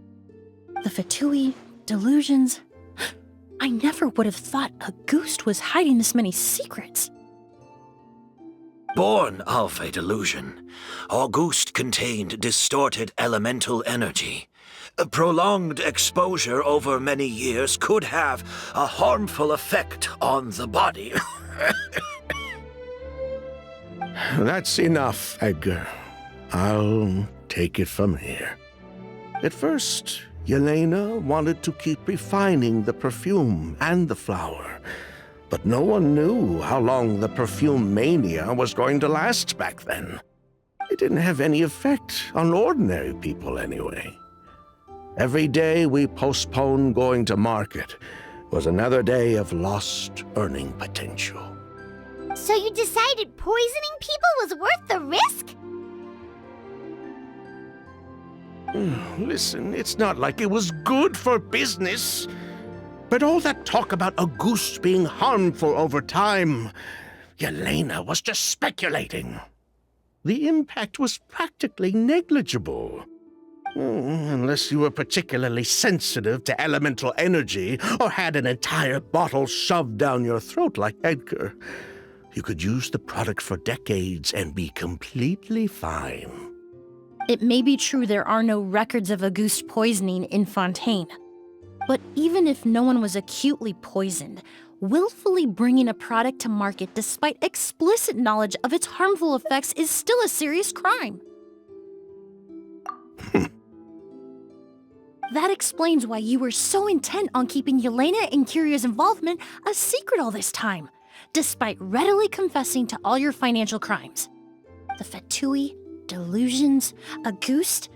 The Fatui, delusions. I never would have thought Auguste was hiding this many secrets. Born of a delusion, Auguste contained distorted elemental energy. A prolonged exposure over many years could have a harmful effect on the body. that's enough, Edgar. I'll take it from here. At first, Yelena wanted to keep refining the perfume and the flower, but no one knew how long the perfume mania was going to last back then. It didn't have any effect on ordinary people anyway. Every day we postponed going to market was another day of lost earning potential. So you decided poisoning people was worth the risk? Listen, it's not like it was good for business. But all that talk about Auguste being harmful over time, Yelena was just speculating. The impact was practically negligible. Unless you were particularly sensitive to elemental energy or had an entire bottle shoved down your throat like Edgar. You could use the product for decades and be completely fine. It may be true there are no records of Auguste poisoning in Fontaine. But even if no one was acutely poisoned, willfully bringing a product to market despite explicit knowledge of its harmful effects is still a serious crime. That explains why you were so intent on keeping Yelena and Kyria's involvement a secret all this time, despite readily confessing to all your financial crimes. The Fatui, delusions, Auguste.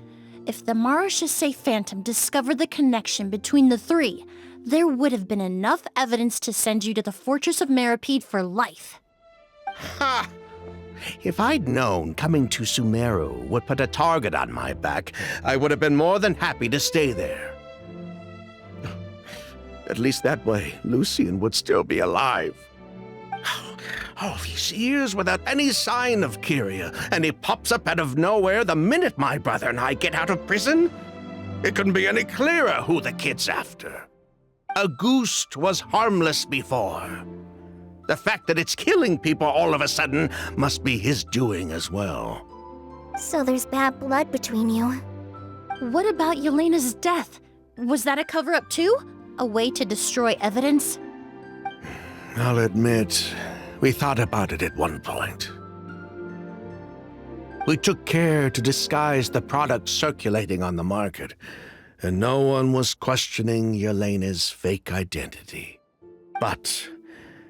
If the Marechaussee Phantom discovered the connection between the three, there would have been enough evidence to send you to the Fortress of Meripede for life. Ha! If I'd known coming to Sumeru would put a target on my back, I would have been more than happy to stay there. At least that way, Lucien would still be alive. All these years without any sign of Kyria, and he pops up out of nowhere the minute my brother and I get out of prison? It couldn't be any clearer who the kid's after. Auguste was harmless before. The fact that it's killing people all of a sudden must be his doing as well. So there's bad blood between you. What about Yelena's death? Was that a cover-up too? A way to destroy evidence? I'll admit, we thought about it at one point. We took care to disguise the product circulating on the market, and no one was questioning Yelena's fake identity. But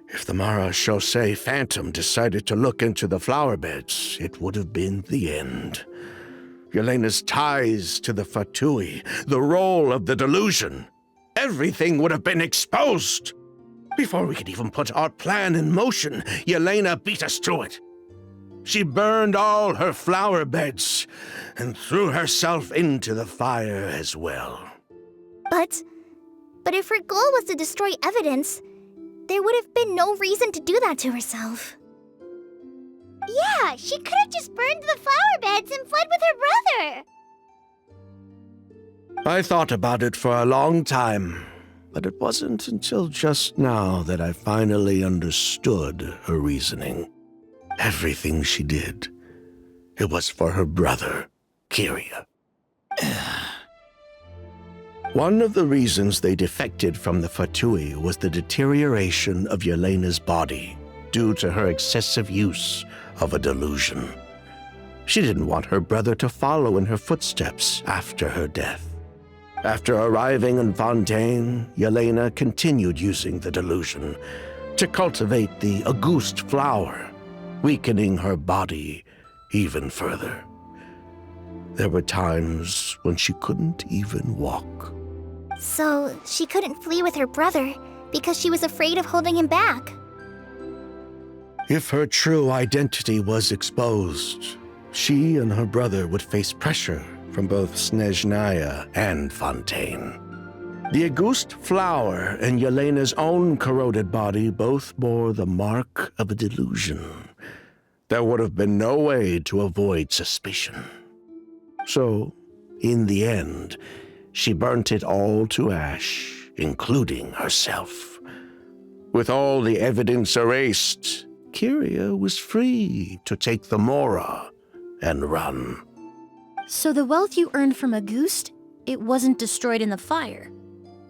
if the Marechaussee Phantom decided to look into the flower beds, it would have been the end. Yelena's ties to the Fatui, the role of the delusion, everything would have been exposed. Before we could even put our plan in motion, Yelena beat us to it. She burned all her flower beds and threw herself into the fire as well. But if her goal was to destroy evidence, there would have been no reason to do that to herself. Yeah, she could have just burned the flower beds and fled with her brother. I thought about it for a long time, but it wasn't until just now that I finally understood her reasoning. Everything she did, it was for her brother, Kyria. One of the reasons they defected from the Fatui was the deterioration of Yelena's body due to her excessive use of a delusion. She didn't want her brother to follow in her footsteps after her death. After arriving in Fontaine, Yelena continued using the delusion to cultivate the Auguste flower, weakening her body even further. There were times when she couldn't even walk. So she couldn't flee with her brother because she was afraid of holding him back. If her true identity was exposed, she and her brother would face pressure from both Snezhnaya and Fontaine. The August flower and Yelena's own corroded body both bore the mark of a delusion. There would have been no way to avoid suspicion. So, in the end, she burnt it all to ash, including herself. With all the evidence erased, Kyria was free to take the Mora and run. So the wealth you earned from August, it wasn't destroyed in the fire.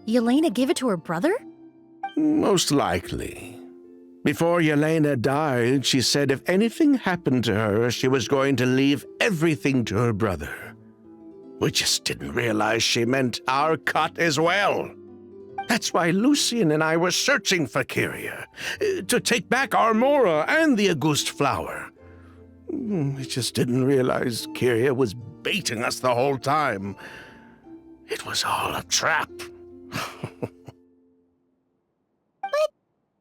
Yelena gave it to her brother? Most likely. Before Yelena died, she said if anything happened to her, she was going to leave everything to her brother. We just didn't realize she meant our cut as well. That's why Lucian and I were searching for Kyria, to take back our Mora and the August flower. We just didn't realize Kyria was baiting us the whole time. It was all a trap. But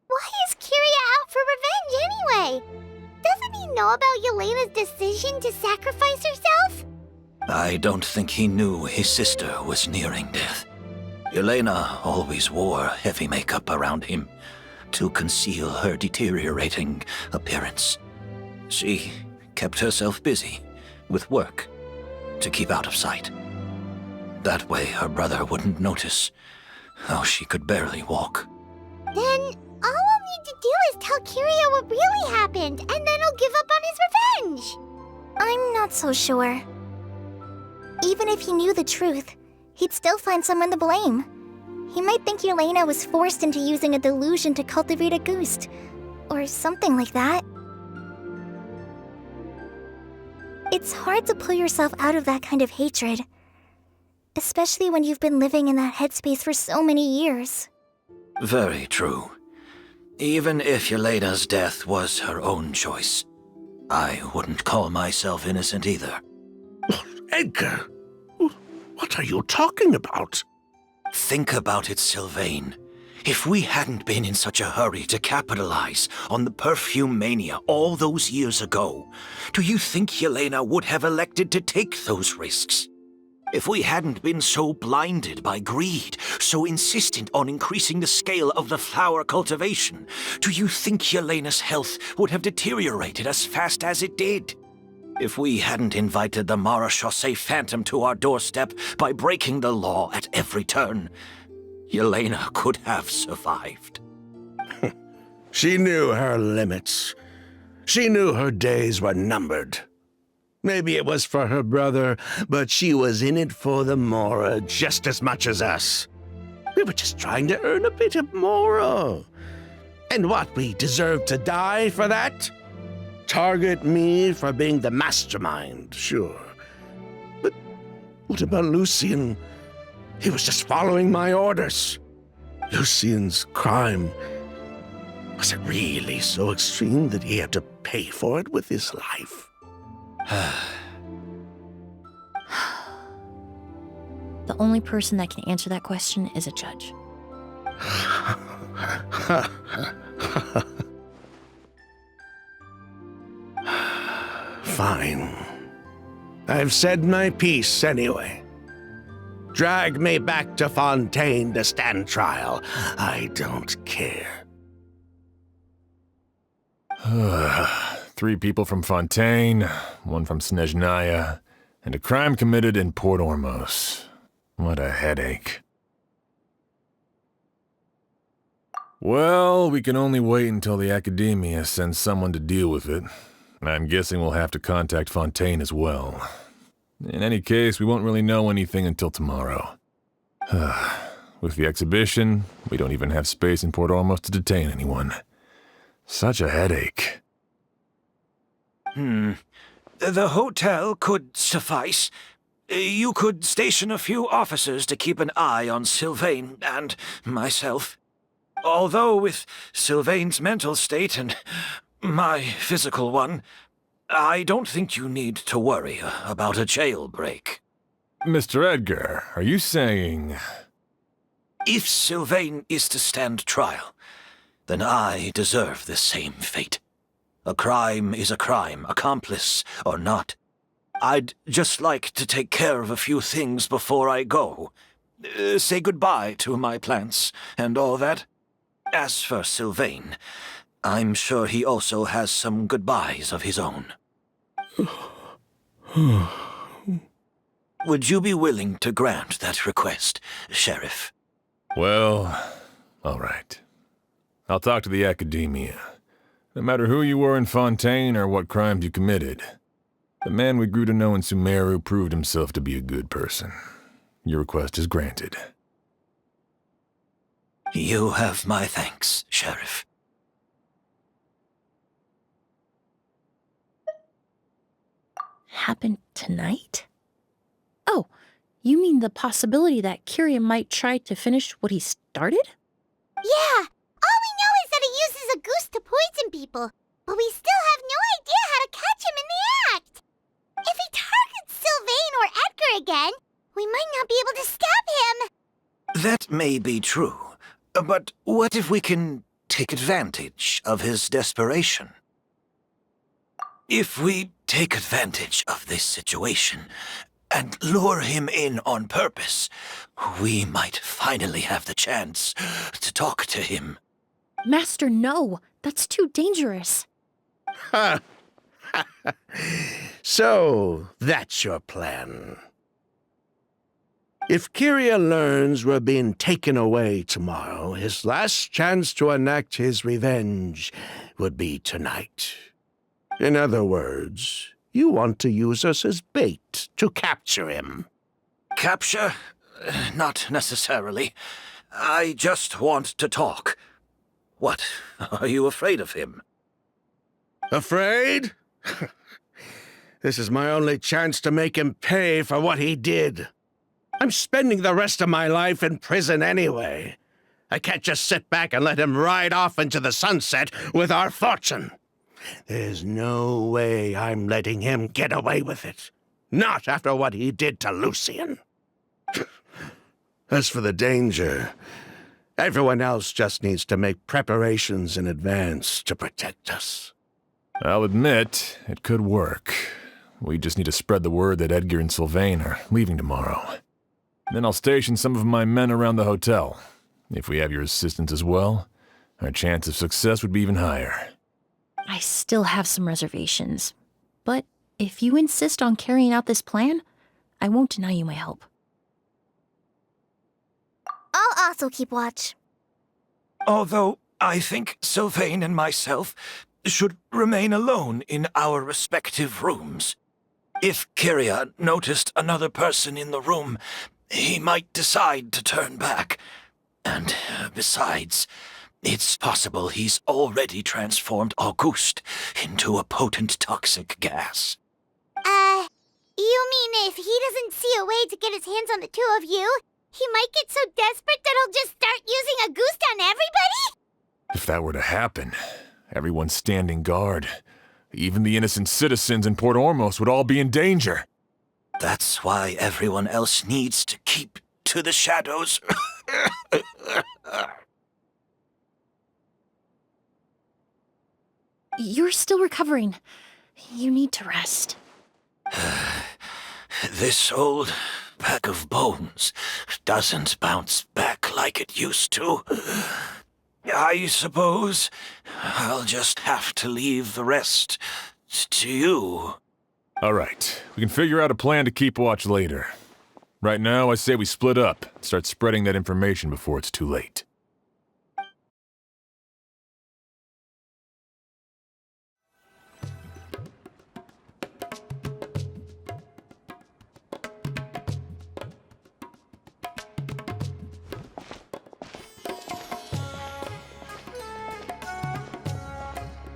why is Kyria out for revenge anyway? Doesn't he know about Yelena's decision to sacrifice herself? I don't think he knew his sister was nearing death. Yelena always wore heavy makeup around him to conceal her deteriorating appearance. She kept herself busy with work to keep out of sight. That way her brother wouldn't notice how she could barely walk. Then all we'll need to do is tell Kyria what really happened, and then he'll give up on his revenge. I'm not so sure. Even if he knew the truth, he'd still find someone to blame. He might think Yelena was forced into using a delusion to cultivate a ghost, or something like that. It's hard to pull yourself out of that kind of hatred, especially when you've been living in that headspace for so many years. Very true. Even if Yelena's death was her own choice, I wouldn't call myself innocent either. Edgar, what are you talking about? Think about it, Sylvain. If we hadn't been in such a hurry to capitalize on the perfume mania all those years ago, do you think Yelena would have elected to take those risks? If we hadn't been so blinded by greed, so insistent on increasing the scale of the flower cultivation, do you think Yelena's health would have deteriorated as fast as it did? If we hadn't invited the Marechaussee Phantom to our doorstep by breaking the law at every turn, Yelena could have survived. She knew her limits. She knew her days were numbered. Maybe it was for her brother, but she was in it for the Mora just as much as us. We were just trying to earn a bit of Mora. And what, we deserve to die for that? Target me for being the mastermind, sure. But what about Lucian? He was just following my orders. Lucian's crime, was it really so extreme that he had to pay for it with his life? The only person that can answer that question is a judge. Fine. I've said my piece anyway. Drag me back to Fontaine to stand trial. I don't care. 3 people from Fontaine, 1 from Snezhnaya, and a crime committed in Port Ormos. What a headache. Well, we can only wait until the Academia sends someone to deal with it. I'm guessing we'll have to contact Fontaine as well. In any case, we won't really know anything until tomorrow. With the exhibition, we don't even have space in Port Ormos to detain anyone. Such a headache. The hotel could suffice. You could station a few officers to keep an eye on Sylvain and myself. Although with Sylvain's mental state and my physical one, I don't think you need to worry about a jailbreak. Mr. Edgar, are you saying... If Sylvain is to stand trial, then I deserve the same fate. A crime is a crime, accomplice or not. I'd just like to take care of a few things before I go. Say goodbye to my plants and all that. As for Sylvain, I'm sure he also has some goodbyes of his own. Would you be willing to grant that request, Sheriff? Well, all right. I'll talk to the Academia. No matter who you were in Fontaine or what crimes you committed, the man we grew to know in Sumeru proved himself to be a good person. Your request is granted. You have my thanks, Sheriff. Happen tonight? Oh, you mean the possibility that Kyria might try to finish what he started? Yeah, all we know is that he uses a goose to poison people, but we still have no idea how to catch him in the act. If he targets Sylvain or Edgar again, we might not be able to stop him. That may be true, but what if we can take advantage of his desperation? If we take advantage of this situation and lure him in on purpose, we might finally have the chance to talk to him. Master, no. That's too dangerous. Ha! So, that's your plan. If Kyria learns we're being taken away tomorrow, his last chance to enact his revenge would be tonight. In other words, you want to use us as bait to capture him. Capture? Not necessarily. I just want to talk. What? Are you afraid of him? Afraid? This is my only chance to make him pay for what he did. I'm spending the rest of my life in prison anyway. I can't just sit back and let him ride off into the sunset with our fortune. There's no way I'm letting him get away with it. Not after what he did to Lucian. As for the danger, everyone else just needs to make preparations in advance to protect us. I'll admit, it could work. We just need to spread the word that Edgar and Sylvain are leaving tomorrow. Then I'll station some of my men around the hotel. If we have your assistance as well, our chance of success would be even higher. I still have some reservations. But if you insist on carrying out this plan, I won't deny you my help. I'll also keep watch. Although I think Sylvain and myself should remain alone in our respective rooms. If Kyria noticed another person in the room, he might decide to turn back. And besides, it's possible he's already transformed Auguste into a potent toxic gas. You mean if he doesn't see a way to get his hands on the two of you, he might get so desperate that he'll just start using Auguste on everybody? If that were to happen, everyone standing guard, even the innocent citizens in Port Ormos would all be in danger. That's why everyone else needs to keep to the shadows. You're still recovering. You need to rest. This old bag of bones doesn't bounce back like it used to. I suppose I'll just have to leave the rest to you. All right, we can figure out a plan to keep watch later. Right now, I say we split up, start spreading that information before it's too late.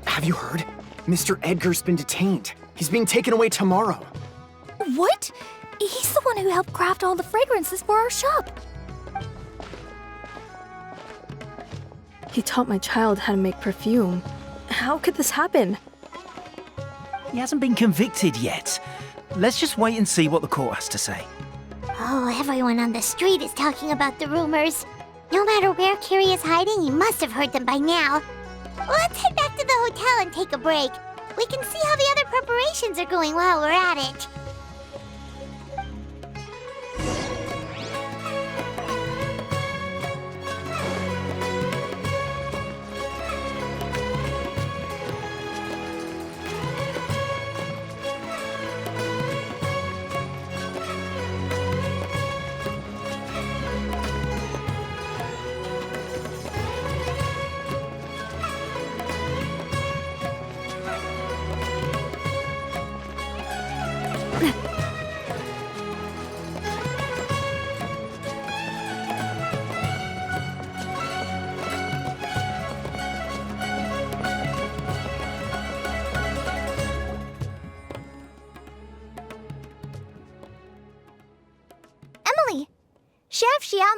Have you heard? Mr. Edgar's been detained. He's being taken away tomorrow. What? He's the one who helped craft all the fragrances for our shop. He taught my child how to make perfume. How could this happen? He hasn't been convicted yet. Let's just wait and see what the court has to say. Oh, everyone on the street is talking about the rumors. No matter where Kyria is hiding, he must have heard them by now. Let's head back to the hotel and take a break. We can see how the other preparations are going while we're at it.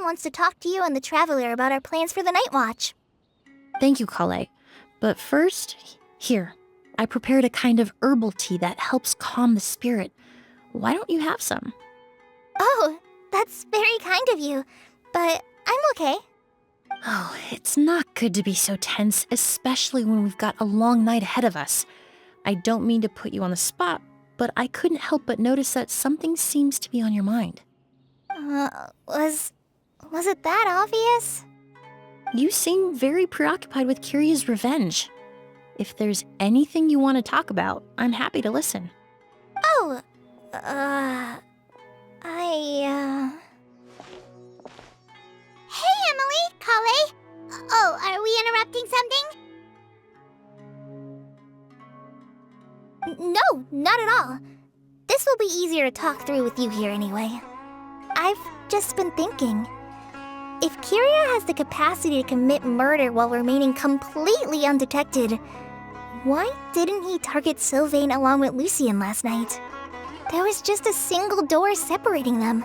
wants to talk to you and the Traveler about our plans for the Night Watch. Thank you, Kale. But first, here, I prepared a kind of herbal tea that helps calm the spirit. Why don't you have some? Oh, that's very kind of you, but I'm okay. Oh, it's not good to be so tense, especially when we've got a long night ahead of us. I don't mean to put you on the spot, but I couldn't help but notice that something seems to be on your mind. Was it that obvious? You seem very preoccupied with Kiria's revenge. If there's anything you want to talk about, I'm happy to listen. Oh, Hey, Emilie, Kale. Oh, are we interrupting something? No, not at all. This will be easier to talk through with you here anyway. I've just been thinking. If Kiria has the capacity to commit murder while remaining completely undetected, why didn't he target Sylvain along with Lucien last night? There was just a single door separating them.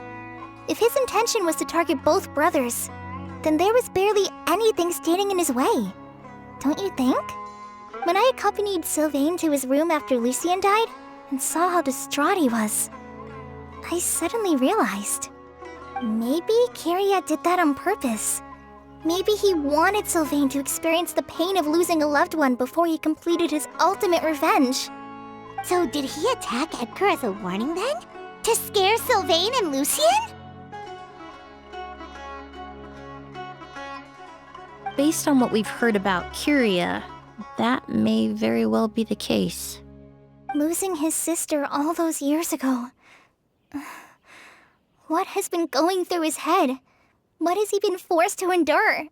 If his intention was to target both brothers, then there was barely anything standing in his way. Don't you think? When I accompanied Sylvain to his room after Lucien died and saw how distraught he was, I suddenly realized. Maybe Kiria did that on purpose. Maybe he wanted Sylvain to experience the pain of losing a loved one before he completed his ultimate revenge. So did he attack Edgar as a warning then? To scare Sylvain and Lucien? Based on what we've heard about Kiria, that may very well be the case. Losing his sister all those years ago. What has been going through his head? What has he been forced to endure?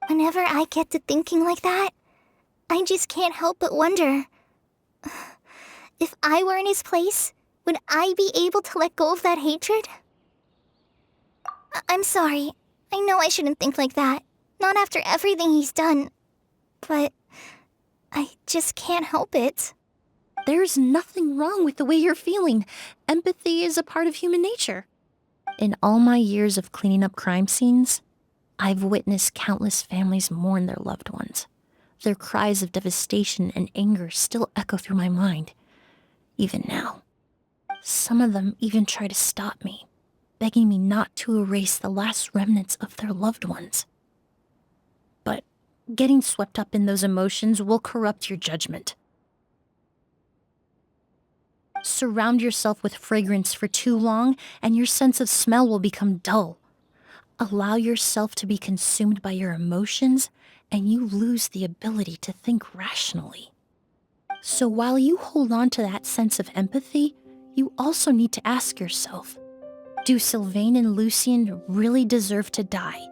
Whenever I get to thinking like that, I just can't help but wonder. If I were in his place, would I be able to let go of that hatred? I'm sorry. I know I shouldn't think like that. Not after everything he's done. But I just can't help it. There's nothing wrong with the way you're feeling. Empathy is a part of human nature. In all my years of cleaning up crime scenes, I've witnessed countless families mourn their loved ones. Their cries of devastation and anger still echo through my mind, even now. Some of them even try to stop me, begging me not to erase the last remnants of their loved ones. But getting swept up in those emotions will corrupt your judgment. Surround yourself with fragrance for too long, and your sense of smell will become dull. Allow yourself to be consumed by your emotions, and you lose the ability to think rationally. So while you hold on to that sense of empathy, you also need to ask yourself, do Sylvain and Lucien really deserve to die?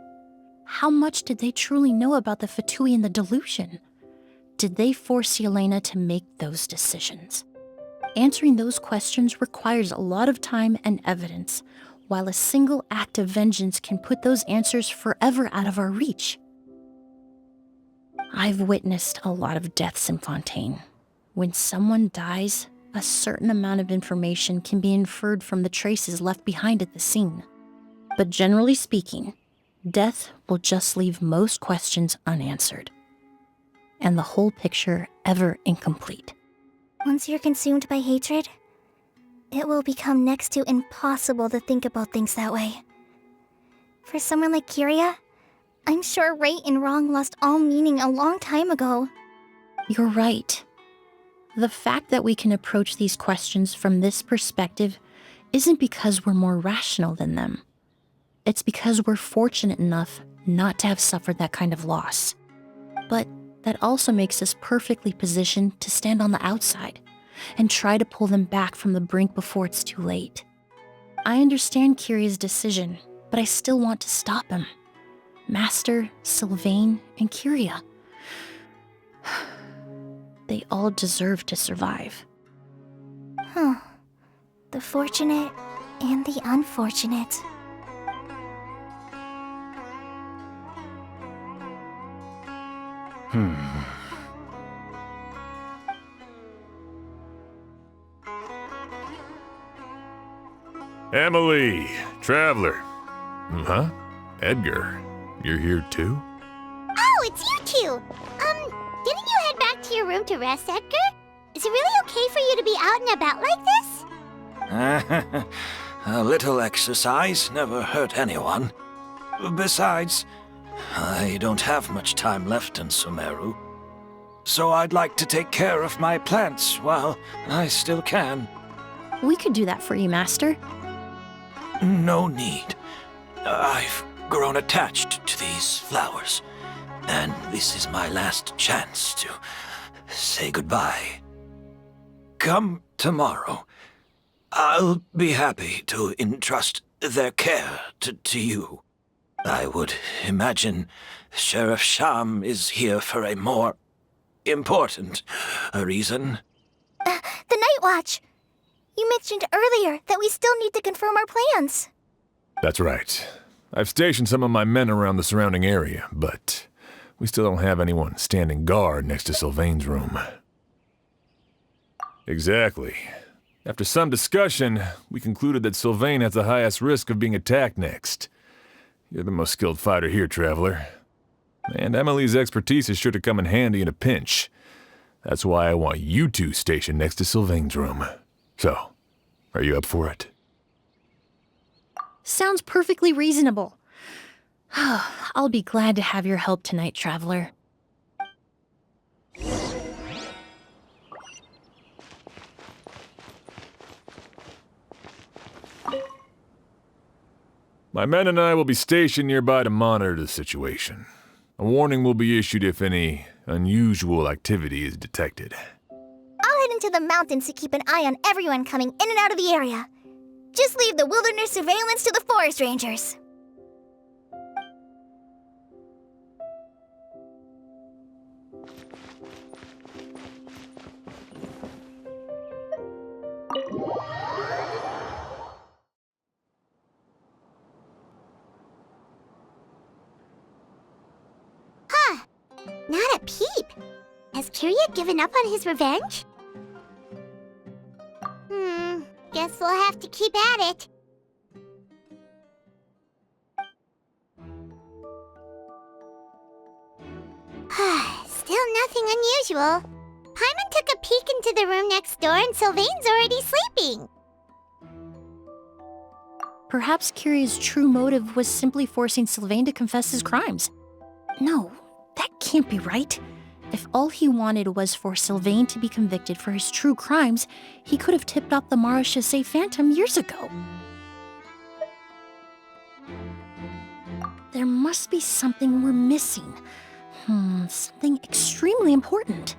How much did they truly know about the Fatui and the delusion? Did they force Yelena to make those decisions? Answering those questions requires a lot of time and evidence, while a single act of vengeance can put those answers forever out of our reach. I've witnessed a lot of deaths in Fontaine. When someone dies, a certain amount of information can be inferred from the traces left behind at the scene. But generally speaking, death will just leave most questions unanswered, and the whole picture ever incomplete. Once you're consumed by hatred, it will become next to impossible to think about things that way. For someone like Kiria, I'm sure right and wrong lost all meaning a long time ago. You're right. The fact that we can approach these questions from this perspective isn't because we're more rational than them. It's because we're fortunate enough not to have suffered that kind of loss. But that also makes us perfectly positioned to stand on the outside and try to pull them back from the brink before it's too late. I understand Kiria's decision, but I still want to stop him. Master, Sylvain, and Kiria. They all deserve to survive. The fortunate and the unfortunate. Emilie, Traveler. Huh? Edgar, you're here too? Oh, it's you two! Didn't you head back to your room to rest, Edgar? Is it really okay for you to be out and about like this? A little exercise never hurt anyone. Besides, I don't have much time left in Sumeru. So I'd like to take care of my plants while I still can. We could do that for you, Master. No need. I've grown attached to these flowers, and this is my last chance to say goodbye. Come tomorrow. I'll be happy to entrust their care to you. I would imagine Sheriff Sham is here for a more important reason. The Night Watch! You mentioned earlier that we still need to confirm our plans. That's right. I've stationed some of my men around the surrounding area, but we still don't have anyone standing guard next to Sylvain's room. Exactly. After some discussion, we concluded that Sylvain has the highest risk of being attacked next. You're the most skilled fighter here, Traveler. And Emilie's expertise is sure to come in handy in a pinch. That's why I want you two stationed next to Sylvain's room. So, are you up for it? Sounds perfectly reasonable. I'll be glad to have your help tonight, Traveler. My men and I will be stationed nearby to monitor the situation. A warning will be issued if any unusual activity is detected. I'll head into the mountains to keep an eye on everyone coming in and out of the area. Just leave the wilderness surveillance to the forest rangers. Not a peep. Has Kirya given up on his revenge? Guess we'll have to keep at it. Still nothing unusual. Paimon took a peek into the room next door and Sylvain's already sleeping. Perhaps Kirya's true motive was simply forcing Sylvain to confess his crimes. No, that can't be right. If all he wanted was for Sylvain to be convicted for his true crimes, he could have tipped off the Marechaussee Phantom years ago. There must be something we're missing. Something extremely important.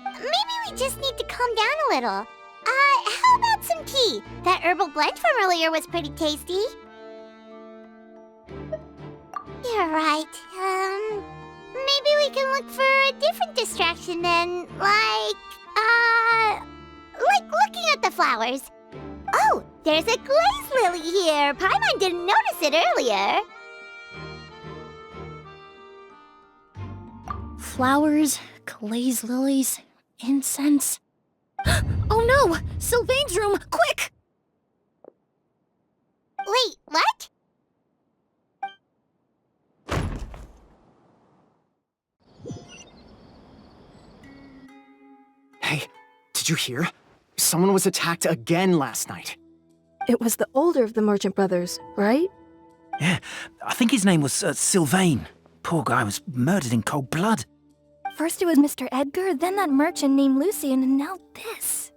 Maybe we just need to calm down a little. How about some tea? That herbal blend from earlier was pretty tasty. You're right. Maybe we can look for a different distraction then, like looking at the flowers. Oh, there's a glaze lily here. Paimon didn't notice it earlier. Flowers, glaze lilies, incense. Oh no! Sylvain's room! Quick! Wait, what? Hey, did you hear? Someone was attacked again last night. It was the older of the merchant brothers, right? Yeah, I think his name was Sylvain. Poor guy was murdered in cold blood. First it was Mr. Edgar, then that merchant named Lucian, and now this.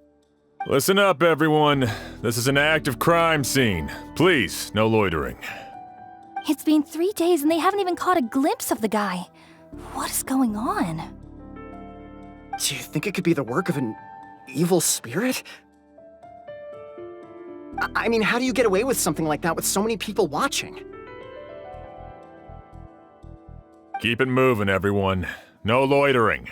Listen up, everyone. This is an active crime scene. Please, no loitering. It's been 3 days and they haven't even caught a glimpse of the guy. What is going on? Do you think it could be the work of an evil spirit? I mean, how do you get away with something like that with so many people watching? Keep it moving, everyone. No loitering.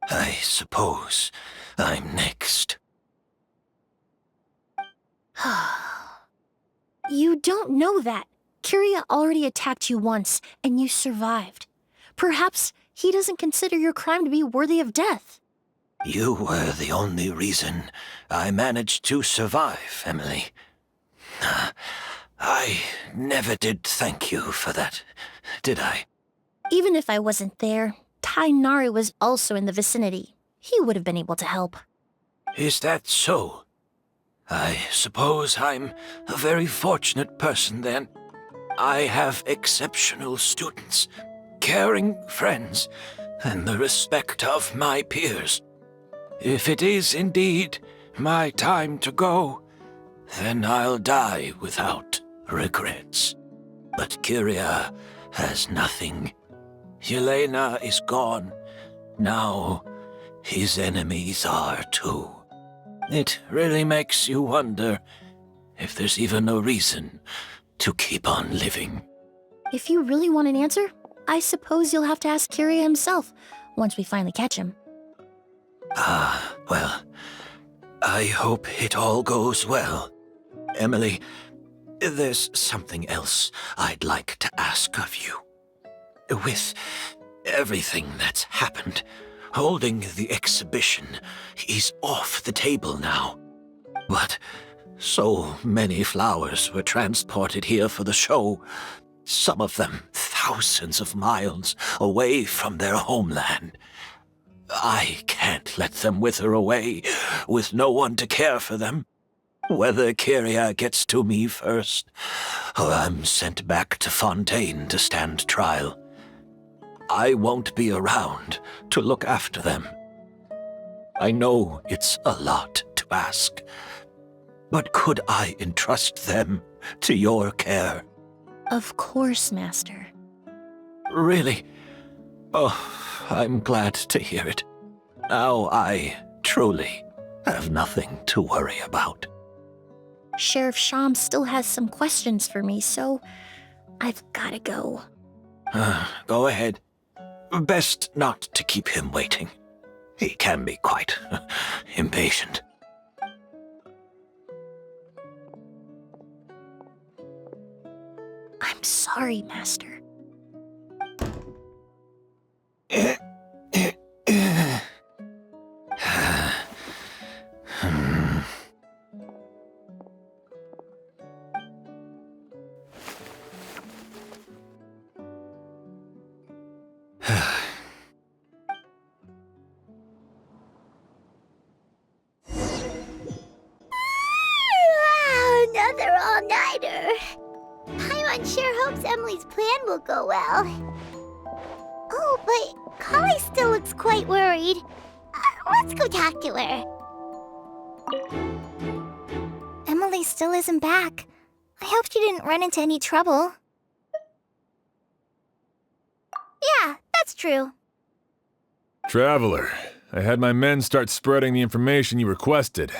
I suppose I'm next. You don't know that. Kirya already attacked you once, and you survived. Perhaps he doesn't consider your crime to be worthy of death. You were the only reason I managed to survive, Emilie. I never did thank you for that, did I? Even if I wasn't there, Tainari was also in the vicinity. He would have been able to help. Is that so? I suppose I'm a very fortunate person then. I have exceptional students, caring friends, and the respect of my peers. If it is indeed my time to go, then I'll die without regrets. But Kyria has nothing. Yelena is gone. Now his enemies are too. It really makes you wonder if there's even a reason to keep on living. If you really want an answer, I suppose you'll have to ask Kyria himself once we finally catch him. Well, I hope it all goes well. Emilie, there's something else I'd like to ask of you. With everything that's happened, holding the exhibition is off the table now. But so many flowers were transported here for the show, some of them thousands of miles away from their homeland. I can't let them wither away with no one to care for them. Whether Kyria gets to me first, or I'm sent back to Fontaine to stand trial, I won't be around to look after them. I know it's a lot to ask, but could I entrust them to your care? Of course, Master. Really? Oh, I'm glad to hear it. Now I truly have nothing to worry about. Sheriff Sham still has some questions for me, so I've gotta go. Go ahead. Best not to keep him waiting. He can be quite impatient. I'm sorry, Master. Another all-nighter. Paimon sure hopes Emilie's plan will go well. Oh, but Kali still looks quite worried. Let's go talk to her. Emilie still isn't back. I hope she didn't run into any trouble. Yeah, that's true. Traveler, I had my men start spreading the information you requested.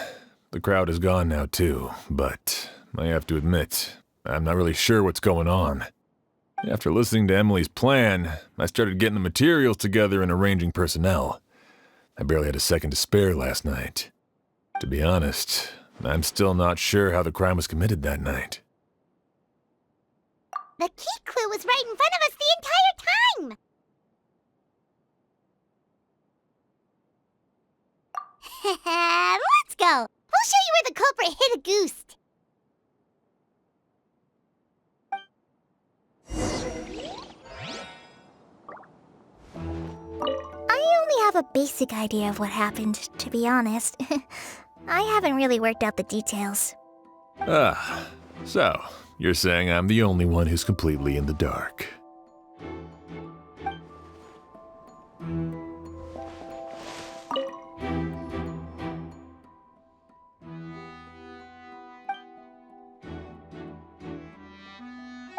The crowd is gone now too, but I have to admit, I'm not really sure what's going on. After listening to Emilie's plan, I started getting the materials together and arranging personnel. I barely had a second to spare last night. To be honest, I'm still not sure how the crime was committed that night. The key clue was right in front of us the entire time! Let's go! We'll show you where the culprit hid a goose. I only have a basic idea of what happened, to be honest. I haven't really worked out the details. Ah, so you're saying I'm the only one who's completely in the dark.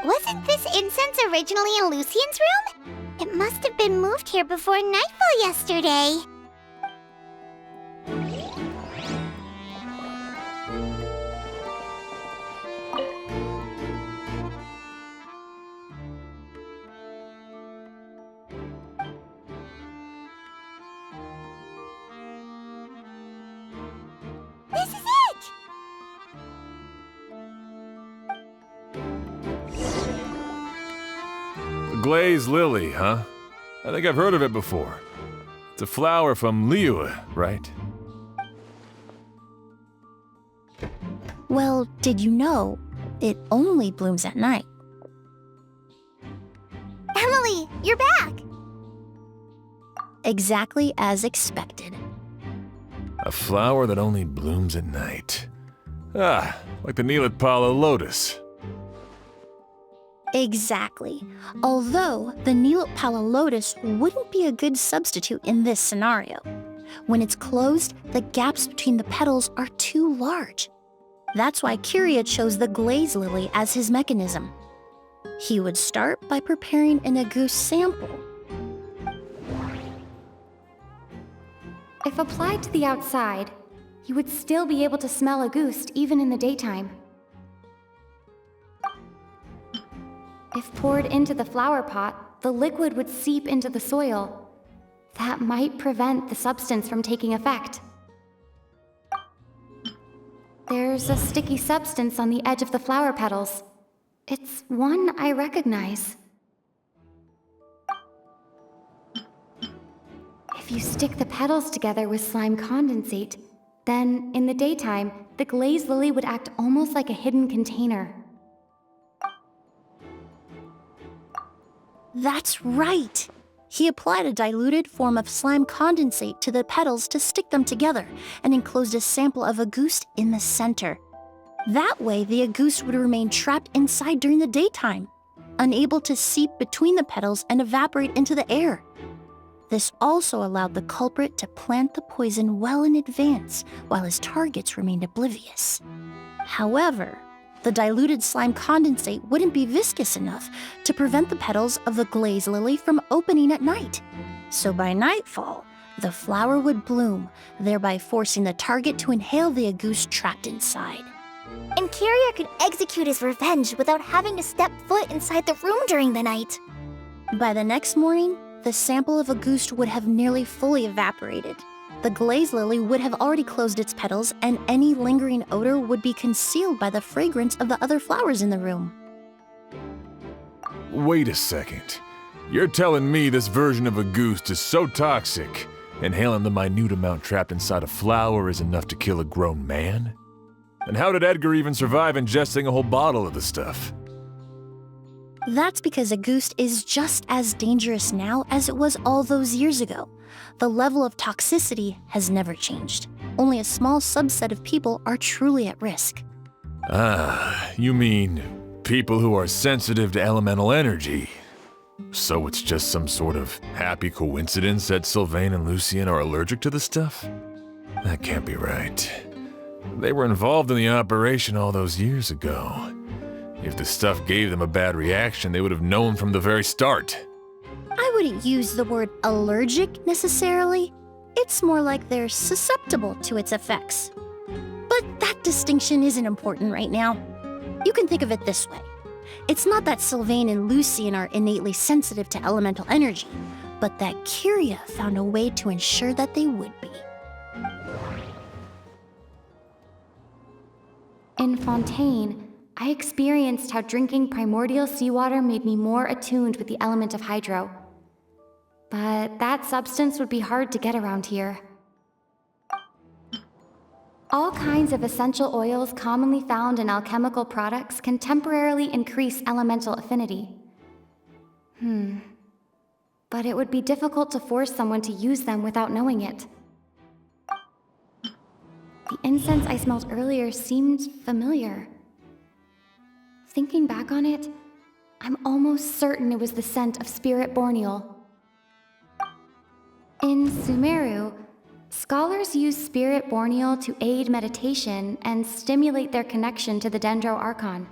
Wasn't this incense originally in Lucien's room? It must have been moved here before nightfall yesterday. This is it! The Glazed Lily, huh? I think I've heard of it before. It's a flower from Liu, right? Well, did you know it only blooms at night? Emilie, you're back! Exactly as expected. A flower that only blooms at night. Ah, like the Neelitpala lotus. Exactly. Although the Neelitpala lotus wouldn't be a good substitute in this scenario. When it's closed, the gaps between the petals are too large. That's why Kyria chose the glaze lily as his mechanism. He would start by preparing an Auguste sample. If applied to the outside, you would still be able to smell Auguste even in the daytime. If poured into the flower pot, the liquid would seep into the soil. That might prevent the substance from taking effect. There's a sticky substance on the edge of the flower petals. It's one I recognize. If you stick the petals together with slime condensate, then in the daytime, the glaze lily would act almost like a hidden container. That's right! He applied a diluted form of slime condensate to the petals to stick them together and enclosed a sample of Auguste in the center. That way, the Auguste would remain trapped inside during the daytime, unable to seep between the petals and evaporate into the air. This also allowed the culprit to plant the poison well in advance while his targets remained oblivious. However, the diluted slime condensate wouldn't be viscous enough to prevent the petals of the glaze lily from opening at night. So by nightfall, the flower would bloom, thereby forcing the target to inhale the Auguste trapped inside. And Kyria could execute his revenge without having to step foot inside the room during the night. By the next morning, the sample of Auguste would have nearly fully evaporated. The glaze lily would have already closed its petals, and any lingering odor would be concealed by the fragrance of the other flowers in the room. Wait a second. You're telling me this version of Auguste is so toxic, inhaling the minute amount trapped inside a flower is enough to kill a grown man? And how did Edgar even survive ingesting a whole bottle of the stuff? That's because Auguste is just as dangerous now as it was all those years ago. The level of toxicity has never changed. Only a small subset of people are truly at risk. Ah, you mean people who are sensitive to elemental energy. So it's just some sort of happy coincidence that Sylvain and Lucien are allergic to the stuff? That can't be right. They were involved in the operation all those years ago. If the stuff gave them a bad reaction, they would have known from the very start. I wouldn't use the word allergic necessarily. It's more like they're susceptible to its effects. But that distinction isn't important right now. You can think of it this way. It's not that Sylvain and Lucien are innately sensitive to elemental energy, but that Kyria found a way to ensure that they would be. In Fontaine, I experienced how drinking primordial seawater made me more attuned with the element of hydro. But that substance would be hard to get around here. All kinds of essential oils commonly found in alchemical products can temporarily increase elemental affinity. But it would be difficult to force someone to use them without knowing it. The incense I smelled earlier seemed familiar. Thinking back on it, I'm almost certain it was the scent of spirit borneal. In Sumeru, scholars use spirit borneal to aid meditation and stimulate their connection to the Dendro Archon.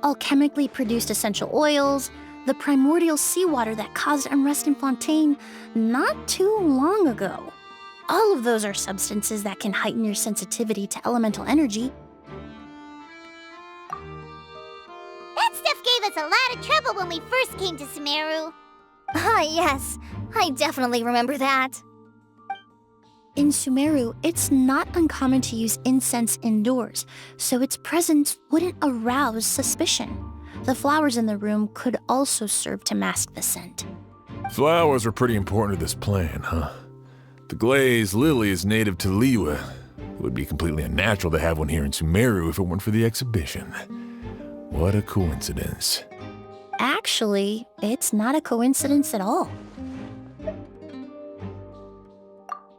Alchemically produced essential oils, the primordial seawater that caused unrest in Fontaine not too long ago. All of those are substances that can heighten your sensitivity to elemental energy. That stuff gave us a lot of trouble when we first came to Sumeru. Ah, yes. I definitely remember that. In Sumeru, it's not uncommon to use incense indoors, so its presence wouldn't arouse suspicion. The flowers in the room could also serve to mask the scent. Flowers were pretty important to this plan, huh? The glazed lily is native to Liwa. It would be completely unnatural to have one here in Sumeru if it weren't for the exhibition. What a coincidence. Actually, it's not a coincidence at all.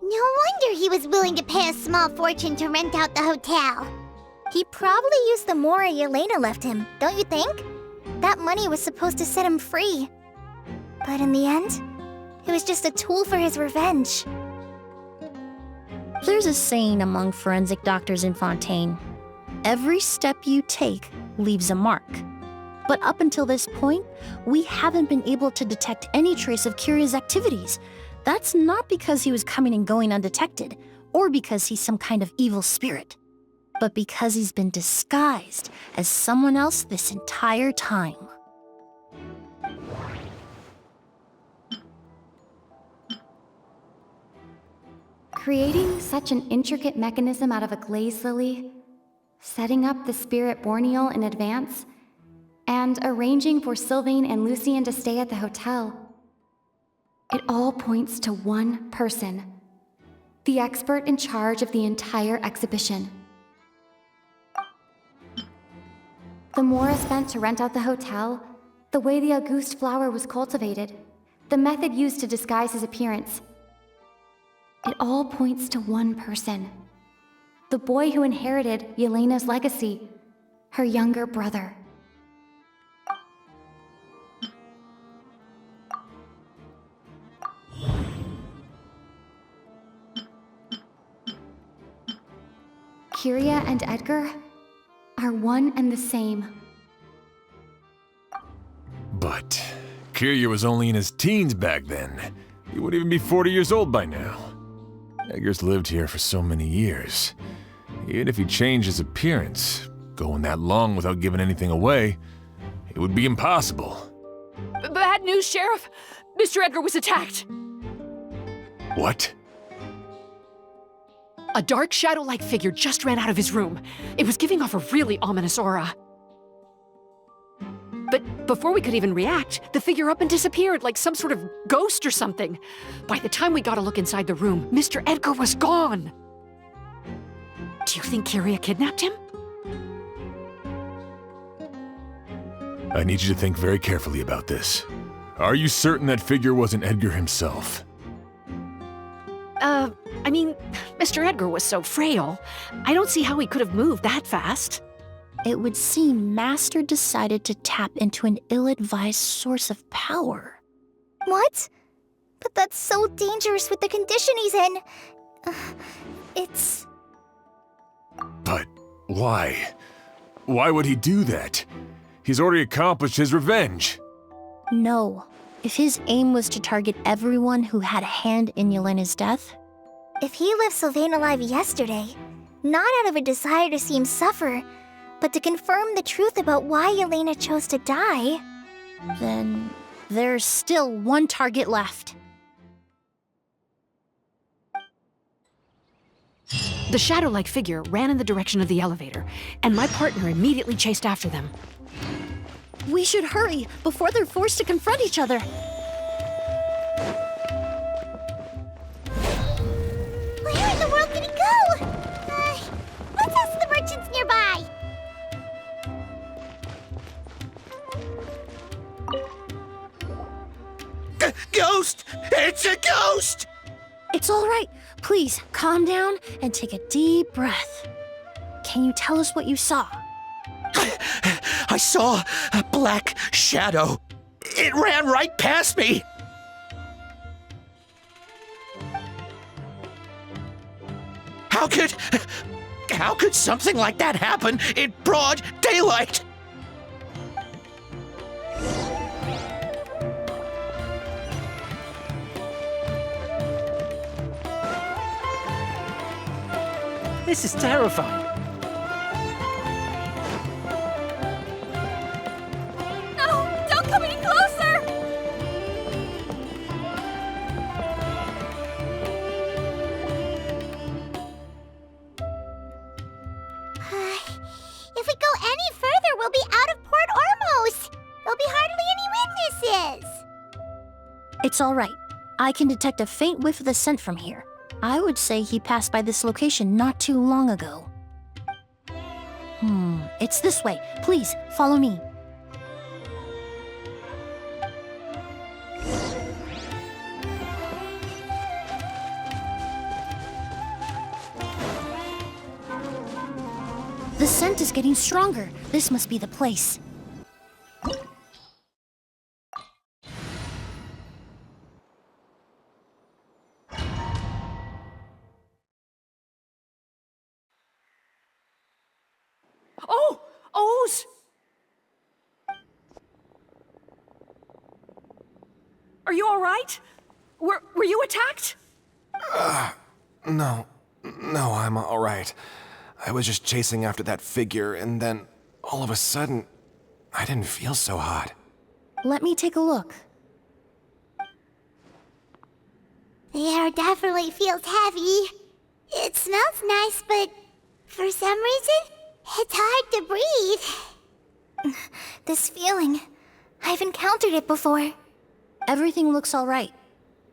No wonder he was willing to pay a small fortune to rent out the hotel. He probably used the Mora Yelena left him, don't you think? That money was supposed to set him free. But in the end, it was just a tool for his revenge. There's a saying among forensic doctors in Fontaine. Every step you take leaves a mark. But up until this point, we haven't been able to detect any trace of Kiria's activities. That's not because he was coming and going undetected, or because he's some kind of evil spirit, but because he's been disguised as someone else this entire time. Creating such an intricate mechanism out of a glaze lily, setting up the spirit Borneal in advance, and arranging for Sylvain and Lucien to stay at the hotel. It all points to one person, the expert in charge of the entire exhibition. The Mora spent to rent out the hotel, the way the Auguste flower was cultivated, the method used to disguise his appearance. It all points to one person. The boy who inherited Yelena's legacy, her younger brother. Kiria and Edgar are one and the same. But Kiria was only in his teens back then. He wouldn't even be 40 years old by now. Edgar's lived here for so many years. Even if he changed his appearance, going that long without giving anything away, it would be impossible. Bad news, Sheriff! Mr. Edgar was attacked! What? A dark shadow-like figure just ran out of his room. It was giving off a really ominous aura. But before we could even react, the figure up and disappeared like some sort of ghost or something. By the time we got a look inside the room, Mr. Edgar was gone. Do you think Kiria kidnapped him? I need you to think very carefully about this. Are you certain that figure wasn't Edgar himself? I mean, Mr. Edgar was so frail. I don't see how he could have moved that fast. It would seem Master decided to tap into an ill-advised source of power. What? But that's so dangerous with the condition he's in. It's... But why? Why would he do that? He's already accomplished his revenge. No. If his aim was to target everyone who had a hand in Yelena's death... If he left Sylvain alive yesterday, not out of a desire to see him suffer, but to confirm the truth about why Yelena chose to die... Then there's still one target left. The shadow-like figure ran in the direction of the elevator, and my partner immediately chased after them. We should hurry before they're forced to confront each other. Where in the world did he go? Let's ask the merchants nearby. Ghost! It's a ghost! It's all right. Please, calm down and take a deep breath. Can you tell us what you saw? I saw a black shadow. It ran right past me. How could something like that happen in broad daylight? This is terrifying. No! Don't come any closer! If we go any further, we'll be out of Port Ormos. There'll be hardly any witnesses. It's all right. I can detect a faint whiff of the scent from here. I would say he passed by this location not too long ago. It's this way. Please, follow me. The scent is getting stronger. This must be the place. Oh! O's! Are you all right? Were you attacked? No, I'm all right. I was just chasing after that figure, and then, all of a sudden, I didn't feel so hot. Let me take a look. The air definitely feels heavy. It smells nice, but for some reason, it's hard to breathe. This feeling, I've encountered it before. Everything looks all right.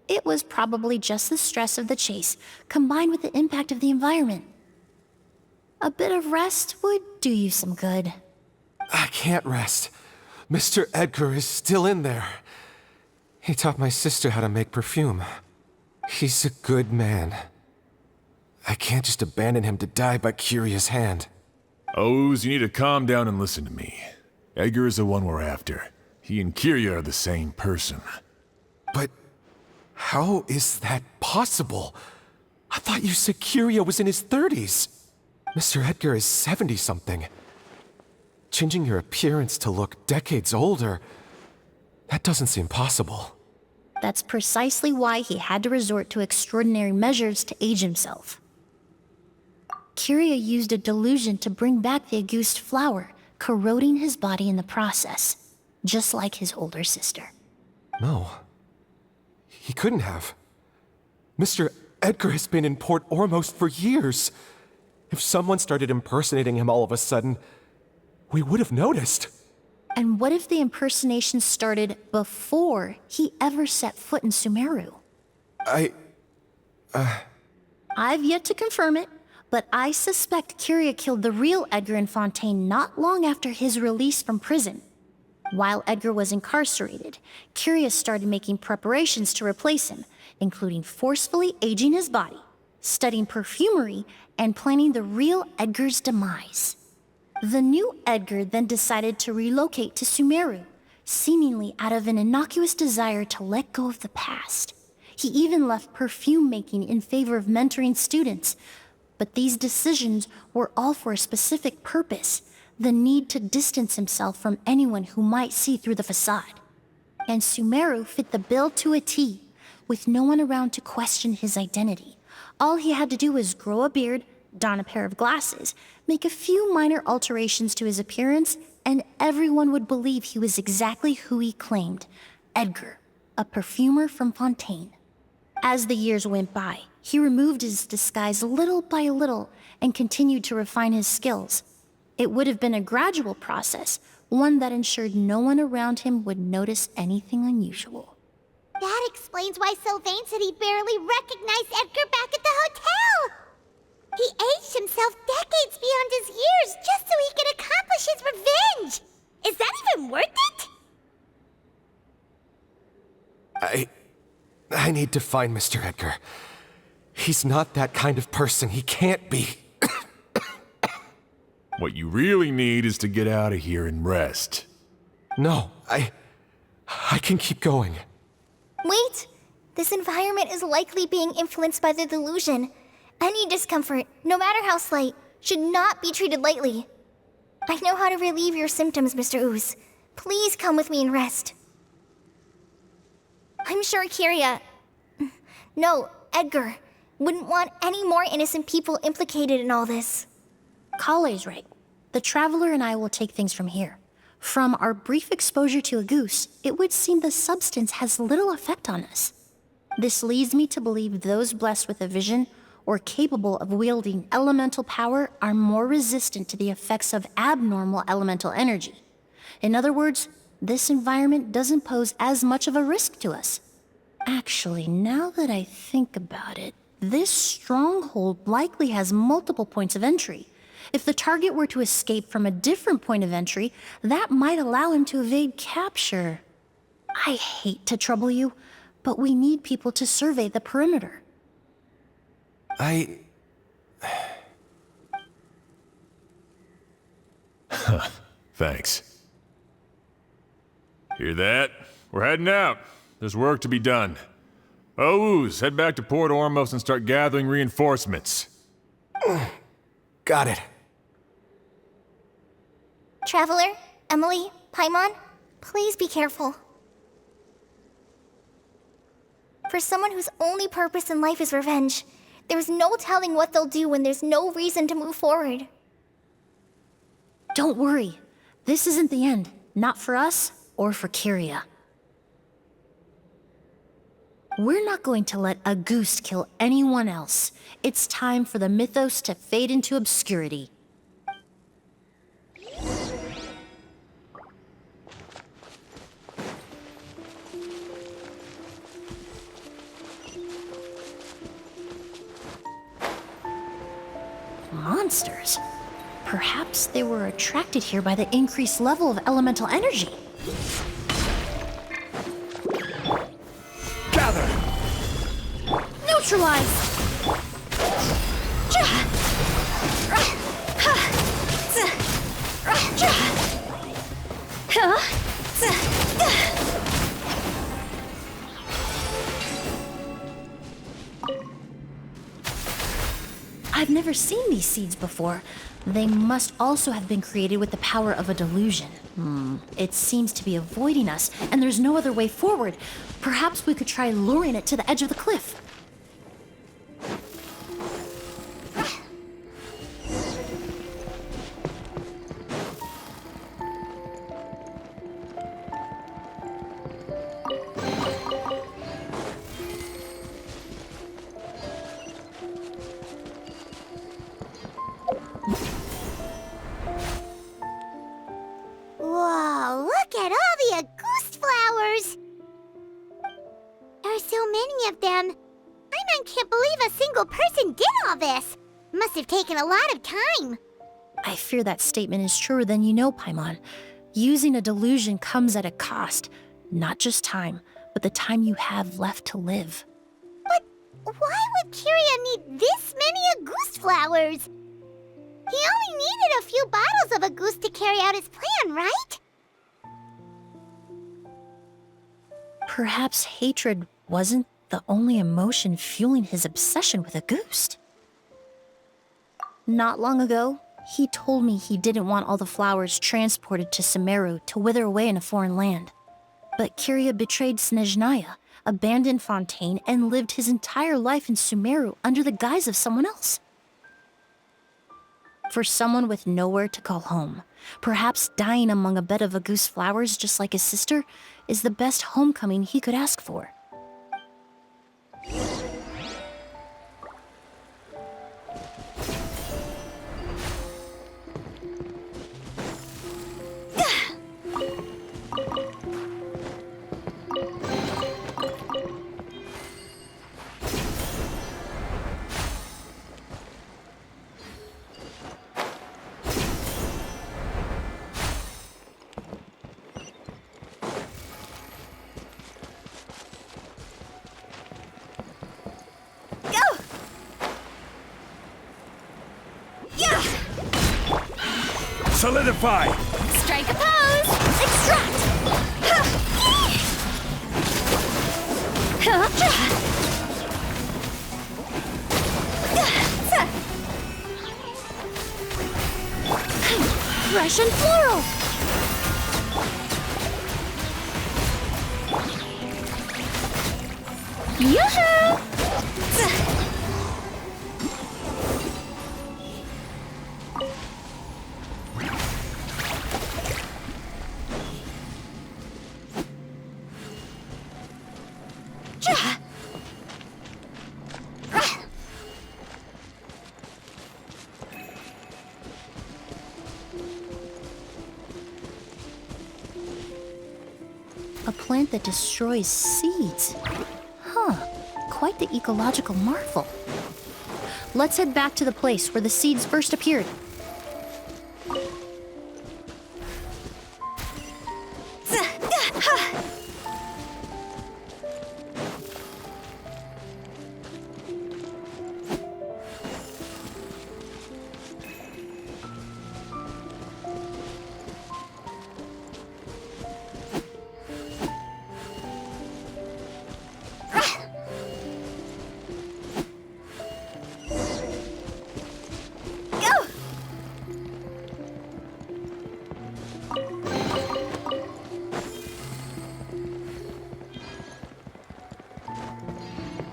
It was probably just the stress of the chase, combined with the impact of the environment. A bit of rest would do you some good. I can't rest. Mr. Edgar is still in there. He taught my sister how to make perfume. He's a good man. I can't just abandon him to die by Kyria's hand. O's, you need to calm down and listen to me. Edgar is the one we're after. He and Kyria are the same person. But how is that possible? I thought you said Kyria was in his 30s. Mr. Edgar is 70-something. Changing your appearance to look decades older, that doesn't seem possible. That's precisely why he had to resort to extraordinary measures to age himself. Kyria used a delusion to bring back the Auguste flower, corroding his body in the process, just like his older sister. No. He couldn't have. Mr. Edgar has been in Port Ormos for years. If someone started impersonating him all of a sudden, we would have noticed. And what if the impersonation started before he ever set foot in Sumeru? I've yet to confirm it, but I suspect Kyria killed the real Edgar in Fontaine not long after his release from prison. While Edgar was incarcerated, Kyria started making preparations to replace him, including forcefully aging his body, studying perfumery, and planning the real Edgar's demise. The new Edgar then decided to relocate to Sumeru, seemingly out of an innocuous desire to let go of the past. He even left perfume making in favor of mentoring students. But these decisions were all for a specific purpose: the need to distance himself from anyone who might see through the facade. And Sumeru fit the bill to a T, with no one around to question his identity. All he had to do was grow a beard, don a pair of glasses, make a few minor alterations to his appearance, and everyone would believe he was exactly who he claimed: Edgar, a perfumer from Fontaine. As the years went by, he removed his disguise little by little and continued to refine his skills. It would have been a gradual process, one that ensured no one around him would notice anything unusual. That explains why Sylvain said he barely recognized Edgar back at the hotel. He aged himself decades beyond his years just so he could accomplish his revenge. Is that even worth it? I need to find Mr. Edgar. He's not that kind of person. He can't be. What you really need is to get out of here and rest. No, I can keep going. Wait! This environment is likely being influenced by the delusion. Any discomfort, no matter how slight, should not be treated lightly. I know how to relieve your symptoms, Mr. Ooze. Please come with me and rest. I'm sure Kyria... No, Edgar wouldn't want any more innocent people implicated in all this. Kale's right. The Traveler and I will take things from here. From our brief exposure to a goose, it would seem the substance has little effect on us. This leads me to believe those blessed with a vision or capable of wielding elemental power are more resistant to the effects of abnormal elemental energy. In other words, this environment doesn't pose as much of a risk to us. Actually, now that I think about it, this stronghold likely has multiple points of entry. If the target were to escape from a different point of entry, that might allow him to evade capture. I hate to trouble you, but we need people to survey the perimeter. Thanks. Hear that? We're heading out. There's work to be done. Ooze, head back to Port Ormos and start gathering reinforcements. Got it. Traveler, Emilie, Paimon, please be careful. For someone whose only purpose in life is revenge, there's no telling what they'll do when there's no reason to move forward. Don't worry. This isn't the end. Not for us or for Kyria. We're not going to let a goose kill anyone else. It's time for the mythos to fade into obscurity. Monsters? Perhaps they were attracted here by the increased level of elemental energy. Gather! Neutralize! I've never seen these seeds before. They must also have been created with the power of a delusion. It seems to be avoiding us, and there's no other way forward. Perhaps we could try luring it to the edge of the cliff. Whoa, look at all the Auguste flowers! There are so many of them. I can't believe a single person did all this. Must have taken a lot of time. I fear that statement is truer than you know, Paimon. Using a delusion comes at a cost. Not just time, but the time you have left to live. But why would Kyria need this many Auguste flowers? He only needed a few bottles of Auguste to carry out his plan, right? Perhaps hatred wasn't the only emotion fueling his obsession with Auguste. Not long ago, he told me he didn't want all the flowers transported to Sumeru to wither away in a foreign land. But Kyria betrayed Snezhnaya, abandoned Fontaine, and lived his entire life in Sumeru under the guise of someone else. For someone with nowhere to call home, perhaps dying among a bed of Auguste flowers just like his sister is the best homecoming he could ask for. Solidify! Strike a pose! Extract! Fresh and floral! Yoo-hoo! A plant that destroys seeds. quite the ecological marvel. Let's head back to the place where the seeds first appeared.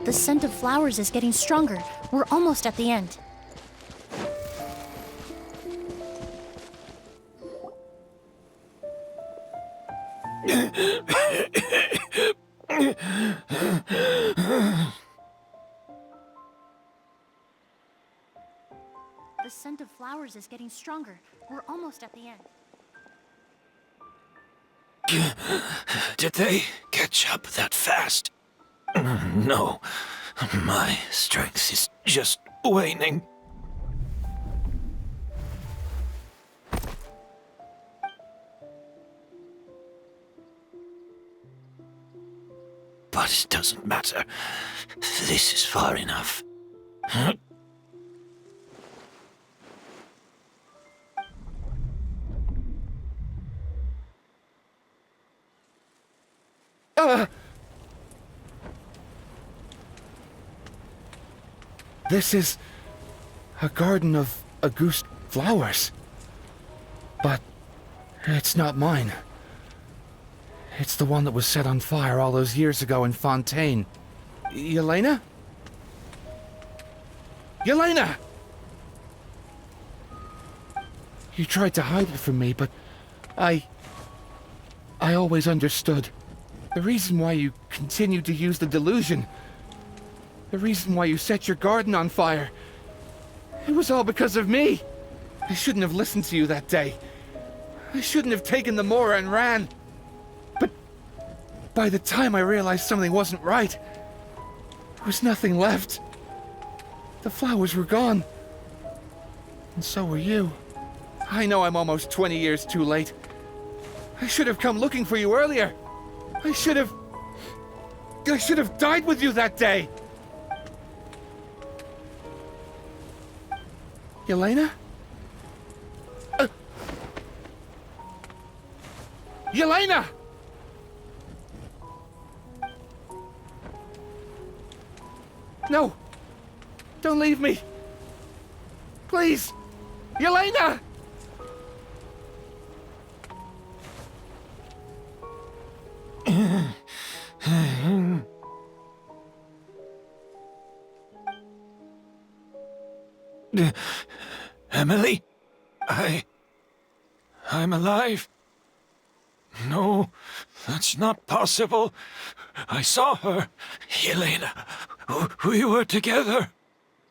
The scent of flowers is getting stronger. We're almost at the end. The scent of flowers is getting stronger. We're almost at the end. Did they catch up that fast? No, my strength is just waning. But it doesn't matter. This is far enough. This is a garden of Auguste flowers. But it's not mine. It's the one that was set on fire all those years ago in Fontaine. Yelena? Yelena! You tried to hide it from me, but I always understood. The reason why you continued to use the delusion, the reason why you set your garden on fire, it was all because of me. I shouldn't have listened to you that day. I shouldn't have taken the Mora and ran. But by the time I realized something wasn't right, there was nothing left. The flowers were gone. And so were you. I know I'm almost 20 years too late. I should have come looking for you earlier. I should have died with you that day. Yelena? Yelena! No! Don't leave me! Please! Yelena! Emilie? I'm alive. No, that's not possible. I saw her. Yelena, we were together.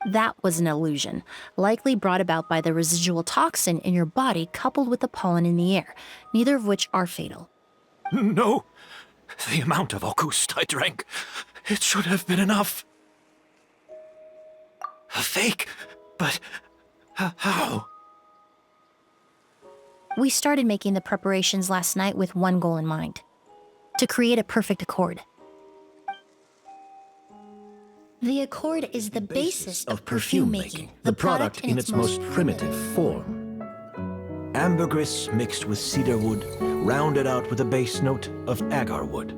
That was an illusion, likely brought about by the residual toxin in your body coupled with the pollen in the air, neither of which are fatal. No, the amount of Auguste I drank, it should have been enough. A fake, but how? We started making the preparations last night with one goal in mind: to create a perfect accord. The accord is the basis of perfume making, the product in its most primitive form. Ambergris mixed with cedar wood, rounded out with a base note of agar wood.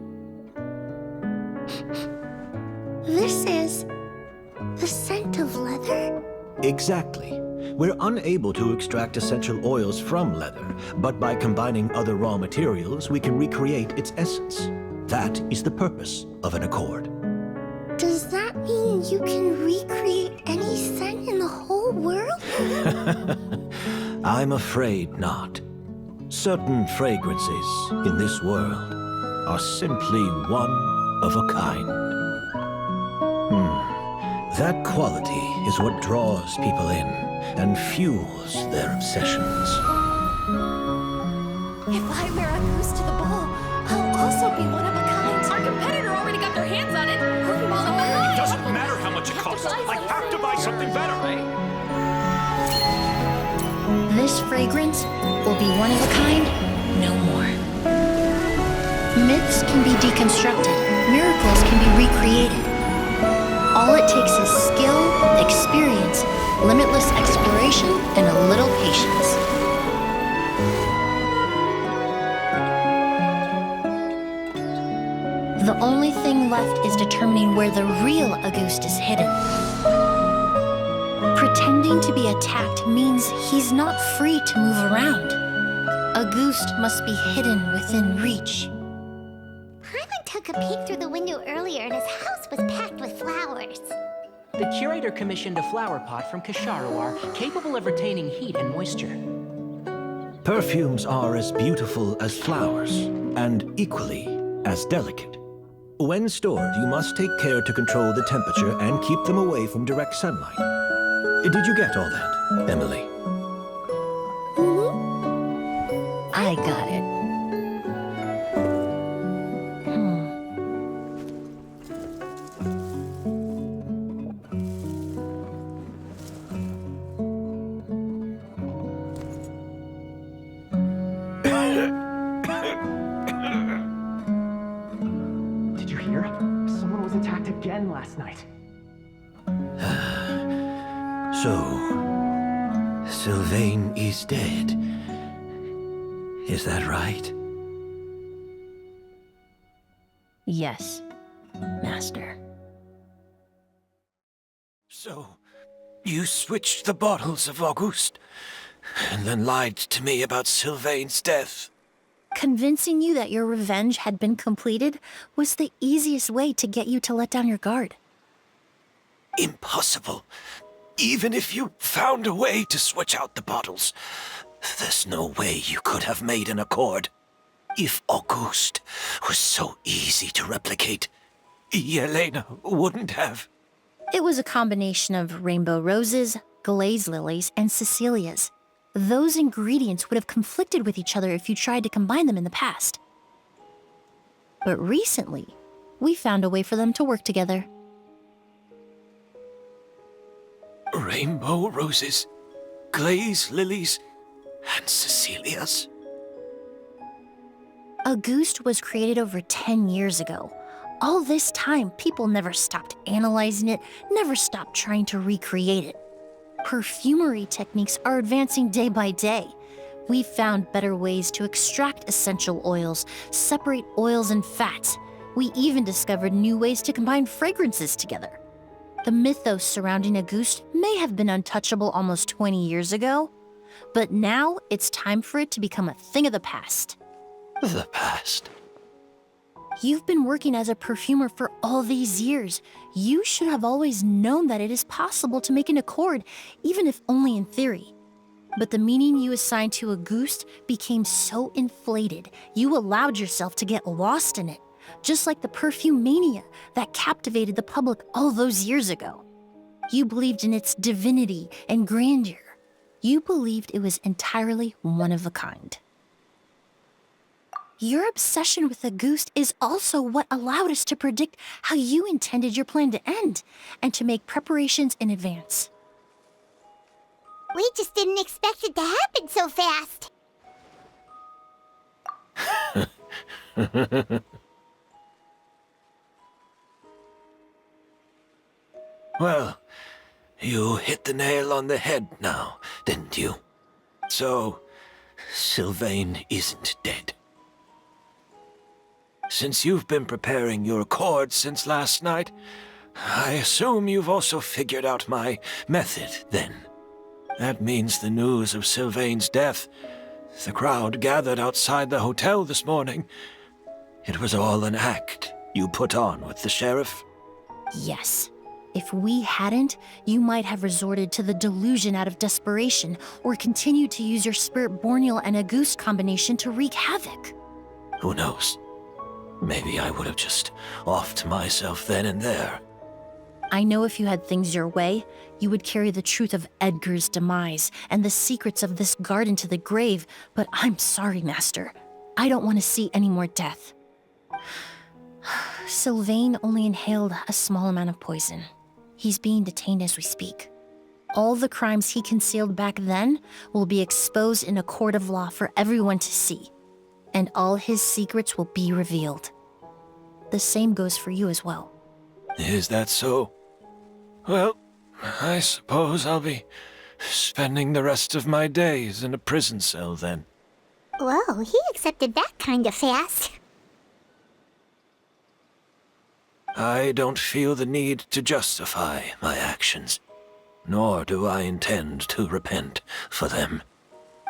This is the scent of leather? Exactly. We're unable to extract essential oils from leather, but by combining other raw materials, we can recreate its essence. That is the purpose of an accord. Does that mean you can recreate any scent in the whole world? I'm afraid not. Certain fragrances in this world are simply one of a kind. That quality is what draws people in and fuels their obsessions. If I wear a goose to the ball, I'll also be one of a kind. Our competitor already got their hands on it. Hurry, Mom. much it costs. I have to buy something better. This fragrance will be one of a kind, no more. Myths can be deconstructed, miracles can be recreated. All it takes is skill, experience, limitless exploration, and a little patience. The only thing left is determining where the real Auguste is hidden. Pretending to be attacked means he's not free to move around. Auguste must be hidden within reach. Paimon took a peek through the window earlier and his house was packed with flowers. The curator commissioned a flower pot from Kasharawar, capable of retaining heat and moisture. Perfumes are as beautiful as flowers, and equally as delicate. When stored, you must take care to control the temperature and keep them away from direct sunlight. Did you get all that, Emilie? I got it. Did you hear? Someone was attacked again last night. So, Sylvain is dead. Is that right? Yes, Master. So, you switched the bottles of Auguste, and then lied to me about Sylvain's death. Convincing you that your revenge had been completed was the easiest way to get you to let down your guard. Impossible. Even if you found a way to switch out the bottles, there's no way you could have made an accord. If Auguste was so easy to replicate, Yelena wouldn't have. It was a combination of rainbow roses, glaze lilies, and Cecilias. Those ingredients would have conflicted with each other if you tried to combine them in the past. But recently, we found a way for them to work together. Rainbow roses, glaze lilies, and Cecilias. Auguste was created over 10 years ago. All this time, people never stopped analyzing it, never stopped trying to recreate it. Perfumery techniques are advancing day by day. We've found better ways to extract essential oils, separate oils and fats. We even discovered new ways to combine fragrances together. The mythos surrounding Auguste may have been untouchable almost 20 years ago, but now it's time for it to become a thing of the past. The past? You've been working as a perfumer for all these years. You should have always known that it is possible to make an accord, even if only in theory. But the meaning you assigned to Auguste became so inflated, you allowed yourself to get lost in it, just like the perfume mania that captivated the public all those years ago. You believed in its divinity and grandeur. You believed it was entirely one of a kind. Your obsession with Auguste is also what allowed us to predict how you intended your plan to end, and to make preparations in advance. We just didn't expect it to happen so fast. Well, you hit the nail on the head now, didn't you? So, Sylvain isn't dead. Since you've been preparing your accord since last night, I assume you've also figured out my method, then. That means the news of Sylvain's death, the crowd gathered outside the hotel this morning, it was all an act you put on with the sheriff? Yes. If we hadn't, you might have resorted to the delusion out of desperation, or continued to use your Spirit Borneal and Auguste combination to wreak havoc. Who knows? Maybe I would have just offed myself then and there. I know if you had things your way, you would carry the truth of Edgar's demise and the secrets of this garden to the grave, but I'm sorry, Master. I don't want to see any more death. Sylvain only inhaled a small amount of poison. He's being detained as we speak. All the crimes he concealed back then will be exposed in a court of law for everyone to see, and all his secrets will be revealed. The same goes for you as well. Is that so? Well, I suppose I'll be spending the rest of my days in a prison cell then. Whoa, he accepted that kind of fast. I don't feel the need to justify my actions, nor do I intend to repent for them.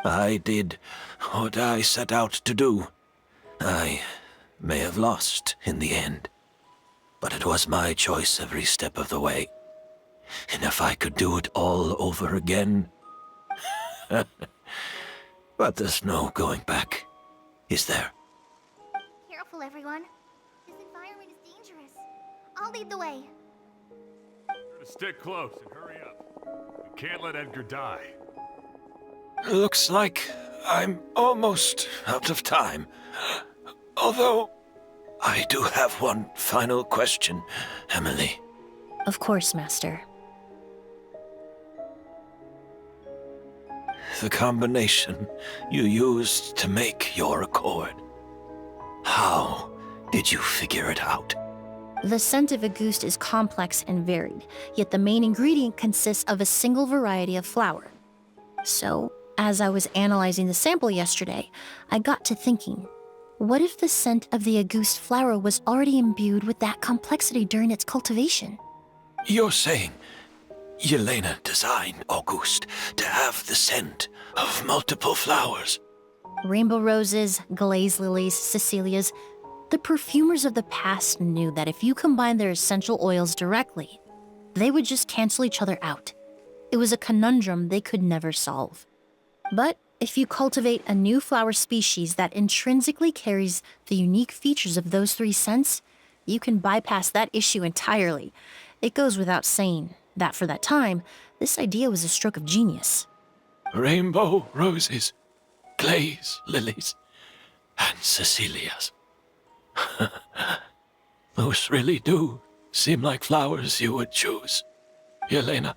I did what I set out to do. I may have lost in the end, but it was my choice every step of the way. And if I could do it all over again... But there's no going back, is there? Careful, everyone. This environment is dangerous. I'll lead the way. Stick close and hurry up. We can't let Edgar die. Looks like I'm almost out of time. Although, I do have one final question, Emilie. Of course, Master. The combination you used to make your accord. How did you figure it out? The scent of Auguste is complex and varied, yet the main ingredient consists of a single variety of flower. So, as I was analyzing the sample yesterday, I got to thinking, what if the scent of the Auguste flower was already imbued with that complexity during its cultivation? You're saying Yelena designed Auguste to have the scent of multiple flowers? Rainbow roses, glaze lilies, Cecilias. The perfumers of the past knew that if you combine their essential oils directly, they would just cancel each other out. It was a conundrum they could never solve. But if you cultivate a new flower species that intrinsically carries the unique features of those three scents, you can bypass that issue entirely. It goes without saying that for that time, this idea was a stroke of genius. Rainbow roses, glaze lilies, and Cecilias. Those really do seem like flowers you would choose, Yelena.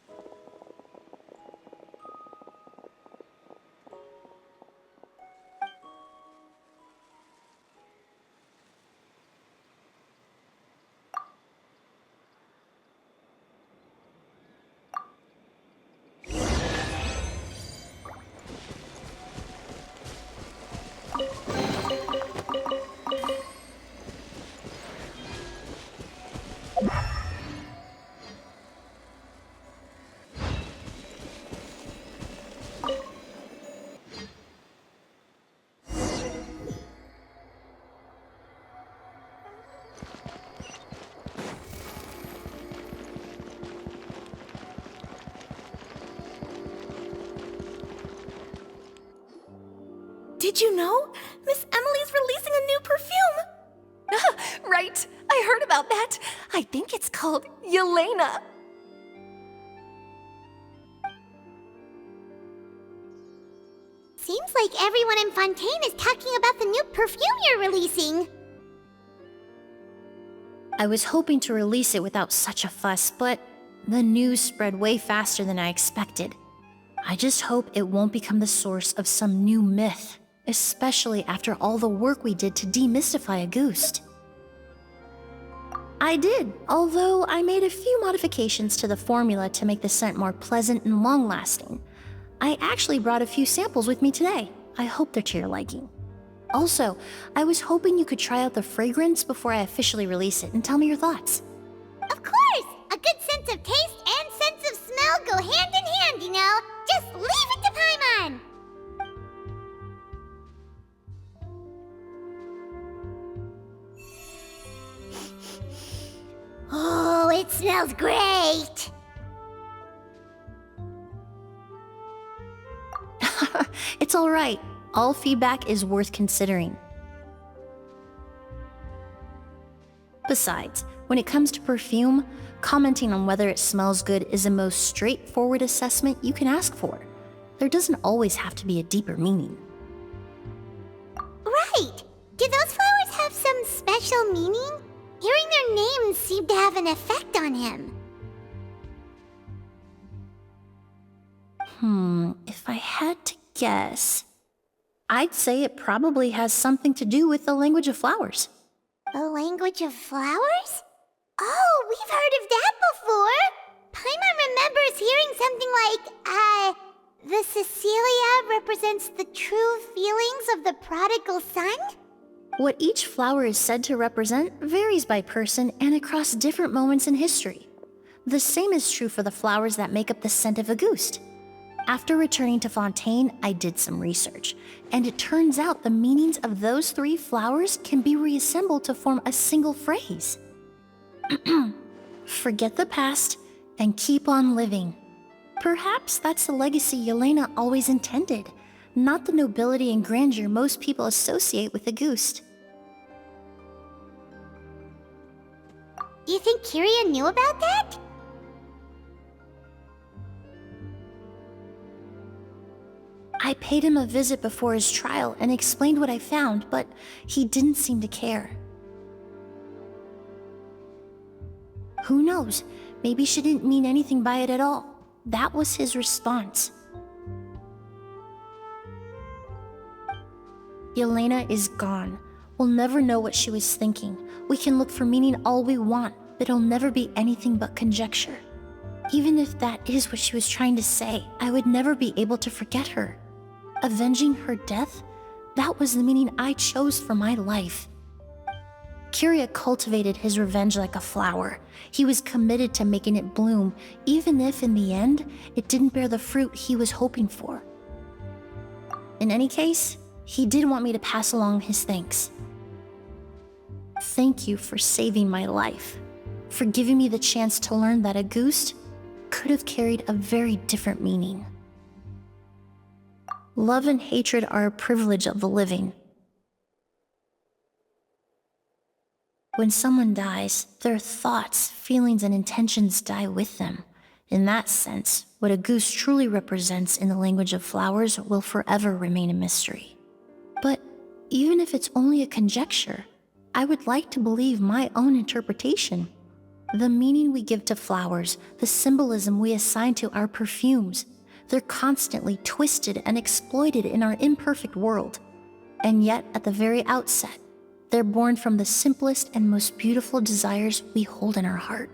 Did you know? Miss Emilie's releasing a new perfume! Right, I heard about that. I think it's called Yelena. Seems like everyone in Fontaine is talking about the new perfume you're releasing. I was hoping to release it without such a fuss, but the news spread way faster than I expected. I just hope it won't become the source of some new myth, especially after all the work we did to demystify Auguste. I did, although I made a few modifications to the formula to make the scent more pleasant and long-lasting. I actually brought a few samples with me today. I hope they're to your liking. Also, I was hoping you could try out the fragrance before I officially release it and tell me your thoughts. Of course! A good sense of taste and sense of smell go hand in hand, you know? Just leave it to Paimon! Oh, it smells great! It's all right. All feedback is worth considering. Besides, when it comes to perfume, commenting on whether it smells good is the most straightforward assessment you can ask for. There doesn't always have to be a deeper meaning. Right! Do those flowers have some special meaning? Hearing their names seemed to have an effect on him. If I had to guess, I'd say it probably has something to do with the language of flowers. The language of flowers? Oh, we've heard of that before. Paimon remembers hearing something like, the Cecilia represents the true feelings of the prodigal son? What each flower is said to represent varies by person and across different moments in history. The same is true for the flowers that make up the scent of Auguste. After returning to Fontaine, I did some research, and it turns out the meanings of those 3 flowers can be reassembled to form a single phrase. Forget the past and keep on living. Perhaps that's the legacy Yelena always intended, not the nobility and grandeur most people associate with Auguste. You think Kiria knew about that? I paid him a visit before his trial and explained what I found, but he didn't seem to care. Who knows? Maybe she didn't mean anything by it at all. That was his response. Yelena is gone. We'll never know what she was thinking. We can look for meaning all we want, but it'll never be anything but conjecture. Even if that is what she was trying to say, I would never be able to forget her. Avenging her death? That was the meaning I chose for my life. Kiria cultivated his revenge like a flower. He was committed to making it bloom, even if in the end, it didn't bear the fruit he was hoping for. In any case, he did want me to pass along his thanks. Thank you for saving my life, for giving me the chance to learn that Auguste could have carried a very different meaning. Love and hatred are a privilege of the living. When someone dies, their thoughts, feelings, and intentions die with them. In that sense, what Auguste truly represents in the language of flowers will forever remain a mystery. But even if it's only a conjecture, I would like to believe my own interpretation. The meaning we give to flowers, the symbolism we assign to our perfumes, they're constantly twisted and exploited in our imperfect world. And yet, at the very outset, they're born from the simplest and most beautiful desires we hold in our heart.